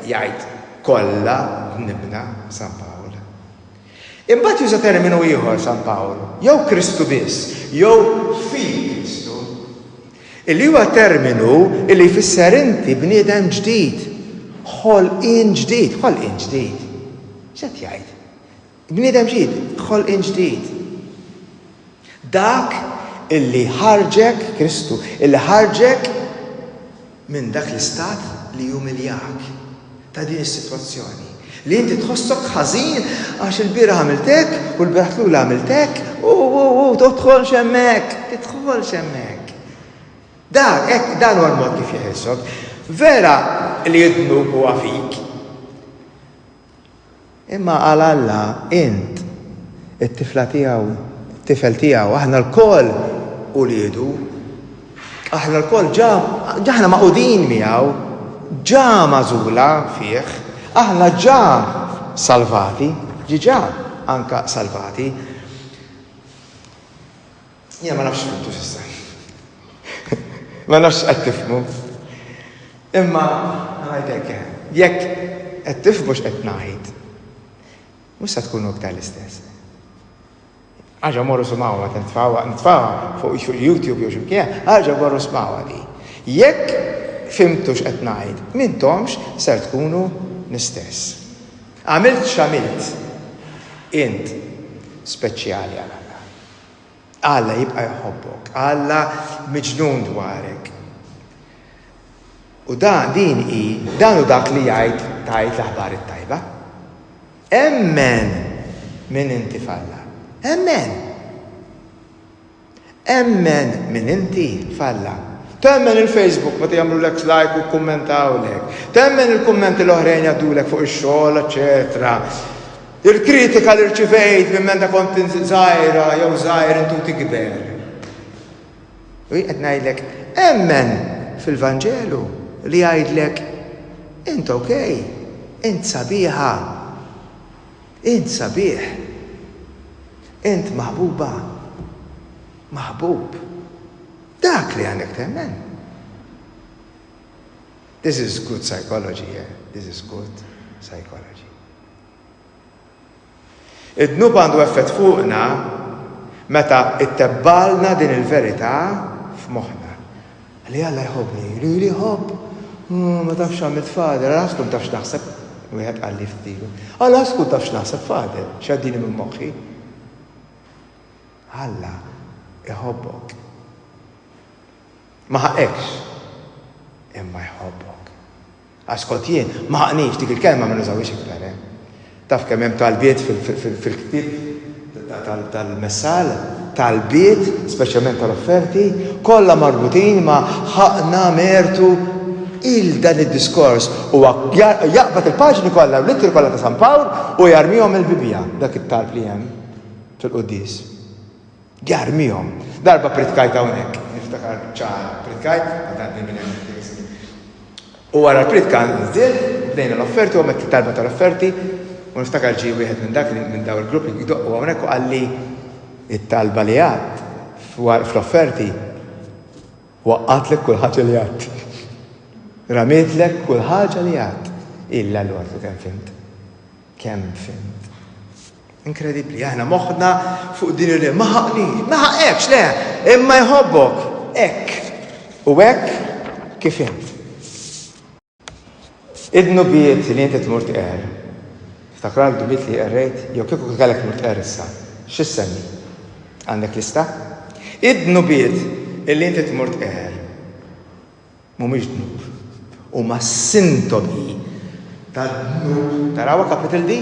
jgħid kollha nibna San Pawl. Imbagħad juża terminu ieħor San Pawl, jew Kristu biss, jew fi Kristu. Illi huwa terminu illi jfisser inti bniedem ġdid. Ħolqien ġdid, ħolqien ġdid. X'qed jgħid? Bniedem ġdid, ħolqien ġdid. Dak illi ħarġek, Kristu, illi ħarġek minn dak l-istat li jumiljak ta' din is-sitwazzjoni. Li inti tħossok ħażin għax il-bira għamiltek u l-biraħtlu għamiltek u tidħolx hemmhekk. Dan huwa l-mod kif jeħissok. Vera li jidnu huwa fik. Imma għal Alla int it-tifla tiegħu, it-tifel tiegħu, aħna l-koll uliedu, aħna l-koll ġaħna maqudin miegħu, ġa mażula fih, aħna ġa salvati, ġiġa anka salvati. Jena ma nafx fintu s'issa. Ma nafx qed tifhmu. Imma ngħidlek jekk qed tifhmu x'qed ngħid, mhux se tkunu aktar l-istess. Ħaġa morru smawha nitfawha fuq YouTube jew x'imkien, ħaġa morru smawha di. Jekk fimtu x'qed ngħid, m'intomx ser tkunu l-istess. Għamilt x'għamilt int speċjali għal Alla. Alla jibqa' jħobbok, Alla miġnun dwarek. U dan u dak li jgħid tajt l-aħbar it-tajba. Emmen min inti f'Alla. Emmen min inti f'Alla. Temmen il-Facebook ma jagħmlu lek like u kummentaw lek. Temmen il-kummenti l-oħrejn jgħaddulek fuq ix-xogħol, eċetera. Il-kritika li rċivejt minn meta kont żgħira jew żgħir intu tikber. U qed ngħidlek emmen fil-Vanġelu li jgħidlek int okej, int sabiħa, int sabiħ, int maħbuba, maħbub. Dak li għandek temmen. This is good psychology, yeah? This is good psychology. Id-dnub għandu effett fuqna meta ittebbalna din il-verità f'moħħna. Li Alla jħobbni, li jħobb. Ma tafx għamilt fader, għalas kun tafx naħseb, wieħed għalli f'dilu. Għalas kun tafx naħseb fader, xaddini minn moħħi. Alla jħobbok. Ma ħaqekx, imma jħobbok. Għaskot jien, ma ħaqnix dik il-kelma ma nużawix iktar. Taf kemm hemm talbiet fil-ktieb tal-messal, talbiet, speċjalment tal-offerti, kollha marbutin ma ħaqna mertu dan id-diskors u jaqbad il-paġni kollha u l-ittri kollha ta' San Pawl u jarmihom il-Bibja dak it-talb li hemm fil-Qudies. Jarmihom. Darba pritkajt hawnhekk. Niftakar ċara pritkajt, għadni minn hemm. U wara l-pritka nżil, bdejna l-offerti u għamet talba tal-offerti, u niftakar ġi wieħed minn daw il-grupp li jdoqqu hawnhekk u qalli it-talba li għadd fl-offerti waqqatlek kull ħaġa li għadd. Ramitlek kull ħaġa li għadd. Illa l-għadu kemm fimt. Kemm fimt. Inkredibbli, aħna moħħna fuq din li ma ħaqekx, le, imma jħobbok, hekk u hekk kif int. Id-nubiet li inti tmur tqer. Ftakrar l-dubiet li qerrejt, jew kieku kellek tmur tqer issa. X'issemmi? Għandek lista? Id-nubiet li inti tmur tqer. Mhumiex dnub. Huma sintomi tad-dnub. Tarawha kapitel D?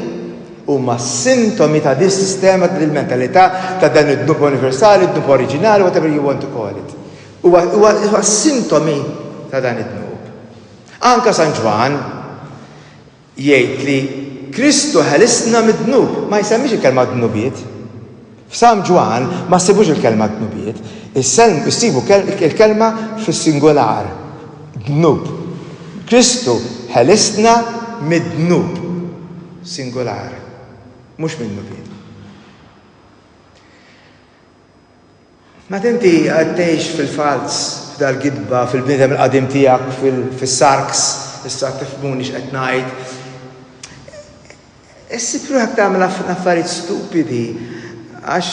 Huma sintomi ta' dis sistema dil-mentalità ta' dan id-dnub universali, id-dnub oriġinali, whatever you want to call it. Huwa sintomi ta' dan id-dnub. Anka San Ġwan jgħid li Kristu ħellisna mid-dnub, ma jsemmix il-kelma dnubiet. F'San Ġwan ma ssibux il-kelma dnubiet, issibu il-kelma fis-singolar, dnub. Kristu ħellisna mid-dnub, singolar. Mux minnu bid. Ma tinti għattejx fil-fals, f'dal-gidba, fil-bnidem il-qadim tijak, fil-sarks, issa tifmuni x'qed ngħid. Issibru għak tagħmel affarijiet stupidi, għax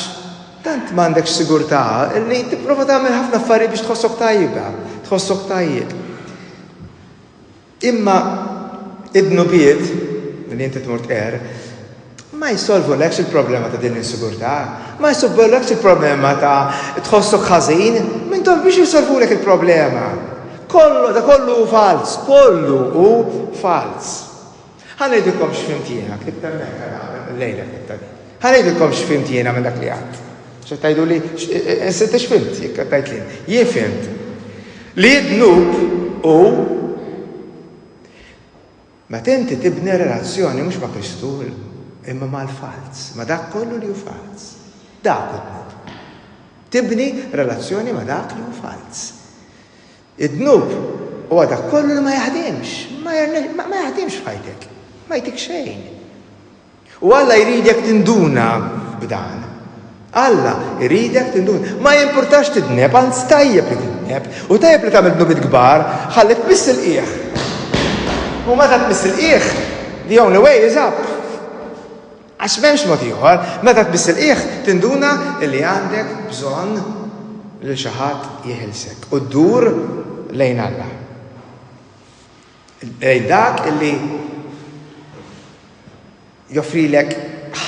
tant m'għandekx sigurtà, li tipprova tagħmel ħafna affarijiet biex tħossok tajjeb. Imma id-nubiet, li inti tmur tqer, ma jsolvulekx il-problema ta' din l-insigurtà, ma jsolvulekx il-problema ta' tħossok ħażin, m'intom biex jisolvulek il-problema. Kollu hu fals, kollu hu fals. Ħanejdilkom x'fimt jiena, klibt hemmhekk lejla klibt. Ħanejdilkom x'fimt jiena minn dak li għadt. Xa tajdu li, inti x'fimt, jekk tajt li, jien fimt. Li d-dnub u meta inti tibni relazzjoni mhux ma' Kristu imma mal-fals, ma dak kollu li hu fals. Dak id-dnub. Tibni relazzjoni ma dak li hu fals. Id-dnub huwa dak kollu li ma jaħdimx, ma jaħdimx f'ħajtek, ma jtik xejn. U Alla jridek tinduna b'dan. Alla jridek tinduna. Ma jimpurtax tidneb, anzi tajjeb li tidneb, u tajjeb li tagħmel dnubit kbar, ħalli tmiss il-qiegħ. U meta tmiss il-qiegħ, the only way is up. Għax m'hemmx mod ieħor, meta tmiss il-qiegħ tinduna li għandek bżonn li xi ħadd jeħilsek u ddur lejn Alla. Lejn dak illi joffrilek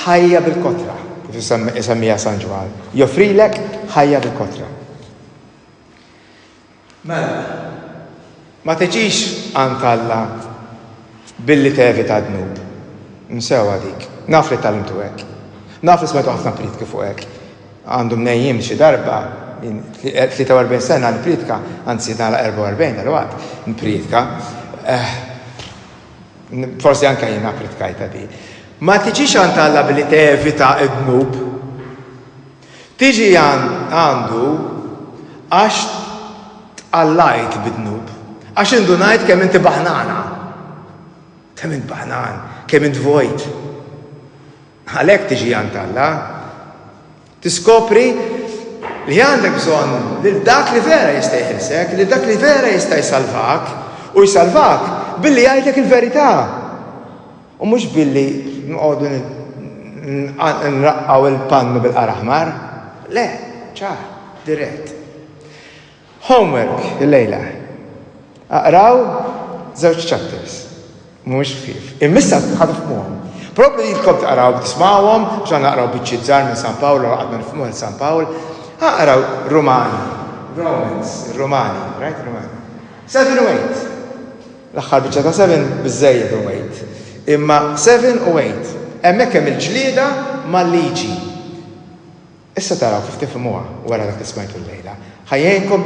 ħajja bil-kotra, kif isemmiha San Ġwan. Joffrilek ħajja bil-kotra. Mela, ma tiġix għand Alla billi tevita dnub. Nsewa dik. Naf li tal-imtu hekk. Naf li smajtu ħafna pritki fuq hekk. Għandhom nejjim xi darba 43 sena n-pritka, anzi nala 44 dal-waqt n-pritka. Forsi anka jiena pritkajta di. Ma tiġix għand Alla billi tevita id-dnub. Tiġi għandu għax tqallajt bid-dnub. Għax indunajt kemm inti baħnana. Kemm int baħnan, kemm int vojt. Għalhekk tiġi għand Alla. Tiskopri li għandek bżonn lil dak li vera jista' jħilsek, lil dak li vera jista' jsalvak, u jsalvak billi jgħidlek il-verità. U mhux billi nqogħdu nraqqaw il-pannu bil-qaraħmar. Le, ċar, dirett. Homework il-lejla. Aqraw żewġ chapters. Mhux fif. Immissa ħadifmuhom. Probably jilkom taqraw tismawhom, biex naqraw biċċiet żgħar minn San Pawl, qatt ma nifhmuh San Pawl. Aqraw Romani, right? Romani. 7 u 8. L-aħħar biċċa ta' 7 biżejjed u 8. Imma 7 u 8. Hemmhekk hemm il-ġlieda mal-liġi. Issa taraw kif tifhmuha wara dak li smajtu l-lejla. Ħajjenkom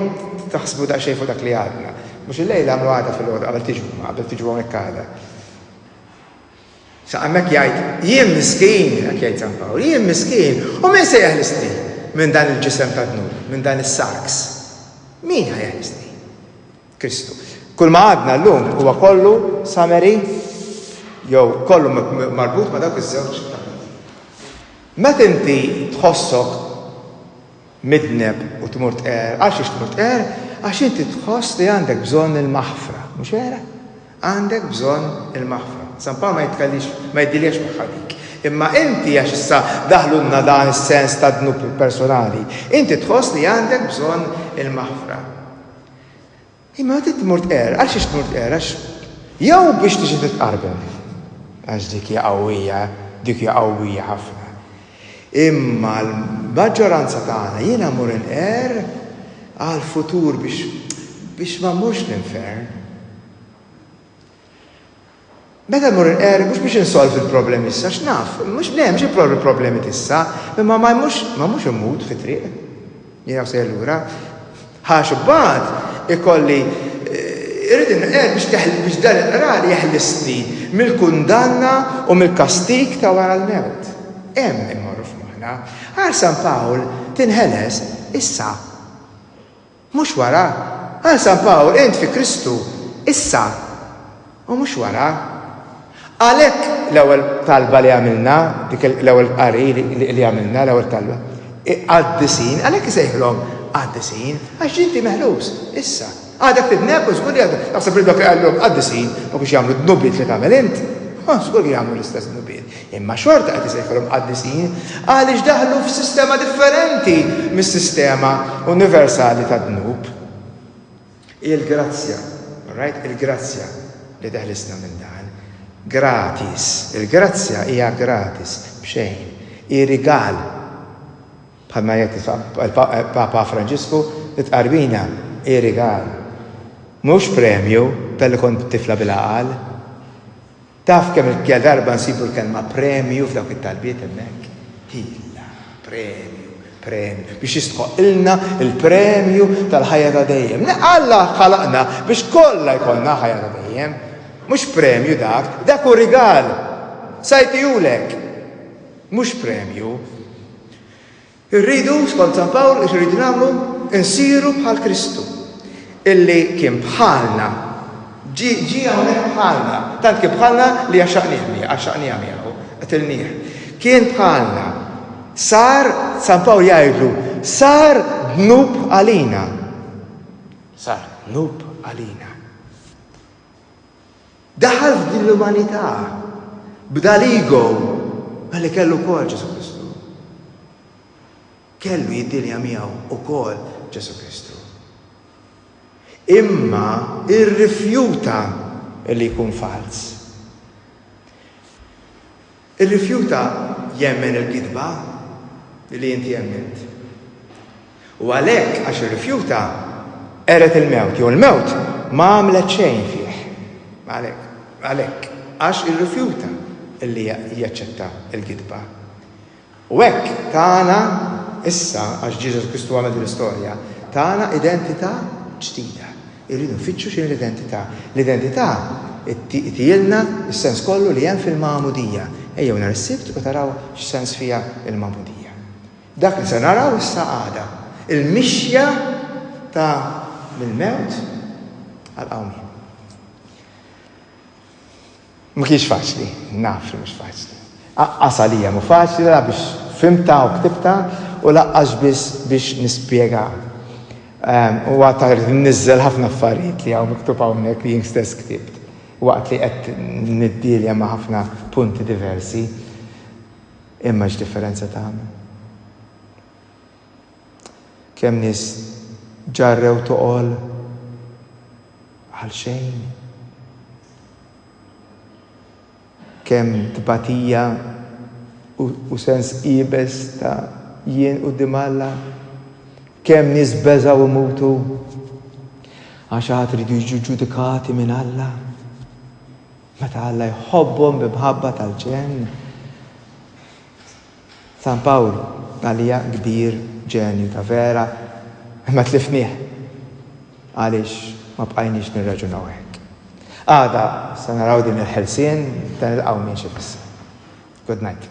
taħsbu daqsxejn fuq dak li għadna. Mhux il-lejla għamlu għada fil-għoda qabel tiġu hawnhekk għada. Sa hemmhekk jgħid jien miskien, hekk jgħid San Pawl, jien miskien, u min se jeħlisni minn dan il-ġisem ta' dnub, minn dan is-sarks. Min ħajeħlisni? Kristu. Kull ma għadna llum huwa kollu sameri jew kollu marbut ma' dawk iż-żewġ. Meta inti tħossok midneb u tmur tqer, għax ix tmur tqer, għax inti tħoss li għandek bżonn il-maħfra, mhux vera? Għandek bżonn il-maħfra. San Pawl ma jitkellix, ma jiddiliex magħha dik. Imma inti għax issa daħlunna dan is-sens ta' dnub personali, inti tħoss li għandek bżonn il-maħfra. Imma meta tmur tqer, għax ix tmur tqer, għax jew biex tiġi titqarbel. Għax dik hija qawwija ħafna. Imma l-maġġoranza tagħna jiena mmur inqer għal-futur biex ma mmurx l-infern. Meta mmur inqer mhux biex insolvi l-problemi issa, x'naf, mhux il-problemi tissa, imma ma mhux immut fit-triq. Jiena se lura. Ħax imbagħad ikolli irrid inqer biex dan il-qrar jeħlisni mill-kundanna u mill-kastik ta' wara l-mewt. Hemm immorru f'moħħna. Għal San Pawl tinħeles issa. Mhux wara. Għal San Pawl int fi Kristu issa. U mhux wara. Għalhekk l-ewwel talba li għamilna, dik l-ewwel qari li għamilna, l-ewwel talba. Għaddisin, għalhekk isejħlhom għaddisin, għax inti meħlus issa. Għadek tidneb u żgur li għadek. Naħseb ridok għallhom għaddisin u biex jagħmlu d-nubiet li tagħmel int. Żgur li jagħmlu l-istess nubiet. Imma xorta qed isejħlhom għaddisin għaliex daħlu f'sistema differenti mis-sistema universali tad-dnub. Il-grazzja, right? Il-grazzja li teħlisna minn dan. Gratis. Il-grazzja hija gratis. b'xejn. Ir-rigal bħalma jgħid il-Papa Franġisku tqarbina ir-rigal. Mhux premju tal-li kont tifla bil-aqal. Taf kemm il-kjal darba nsibu l-kelma premju f'dawk it-talbiet hemmhekk. Illa, premju. Biex jistħoq ilna il-premju tal-ħajja ta' dejjem. Alla ħalaqna biex kollha jkollna ħajja ta' dejjem. Mhux premju dak hu rigal. Sajtijulek. Mhux premju. Irridu, skont San Pawl, irridu nagħmlu insiru bħal Kristu. Illi kien bħalna. Ġi hawnhekk bħalna. Tant kien bħalna li għaxaqnija miegħu, qatilnieh. Kien bħalna. Sar, San Pawl jgħidlu, sar dnub għalina. Sar dnub għalina. Daħal f'din l-umanità, b'dal-ego, għalli kellu kol Ġesu Kristu. Kellu jiddilja miegħu ukoll Ġesu Kristu. Imma irrifjuta li jkun fals. Irrifjuta jemmen il-gidba li inti jemment. U għalhekk għax irrifjuta eret il-mewt, jew il-mewt ma għamlet xejn fih. Għalhekk għax irrifjuta li jaċċetta il-gidba. U hekk tagħna issa għax Ġesu Kristu għamel l-istorja, tagħna identità ġdida. Irridu nfittxu x'in l-identità. L-identità tijilna is-sens kollu li hemm fil-magħmudija. Ejjew nhar is-sibt u taraw x'sens fiha il-magħmudija. Dak li se naraw issa għada. Il-mixja ta' mill-mewt għal-qawmien. Ma kienx faċli, naf li mhux faċli. Għasalija mu faċli la biex fimta u ktibta u laqqax biex nispjega. U għatar nizzel ħafna affarijiet li għaw miktub hawnhekk li jien stess ktibt. Waqt li qed niddilja ma' ħafna punti diversi, imma x'differenza tagħmel. Kemm nies ġarrew toqol għal xejn. Kemm tbatija u sens ibes ta' jien quddiem Alla. Kemm nies beżaw imutu għax ħadd iridu jiġu ġudikati minn Alla. Meta Alla jħobbhom bimħabba tal-ġenn. San Pawl għalija kbir ġenju ta' vera, ma tlifnieh. Għaliex ma bqajniex nirraġunaw hekk. Għada se naraw din il-ħelsien ta' nilqgħu minn xi bissa. Good night.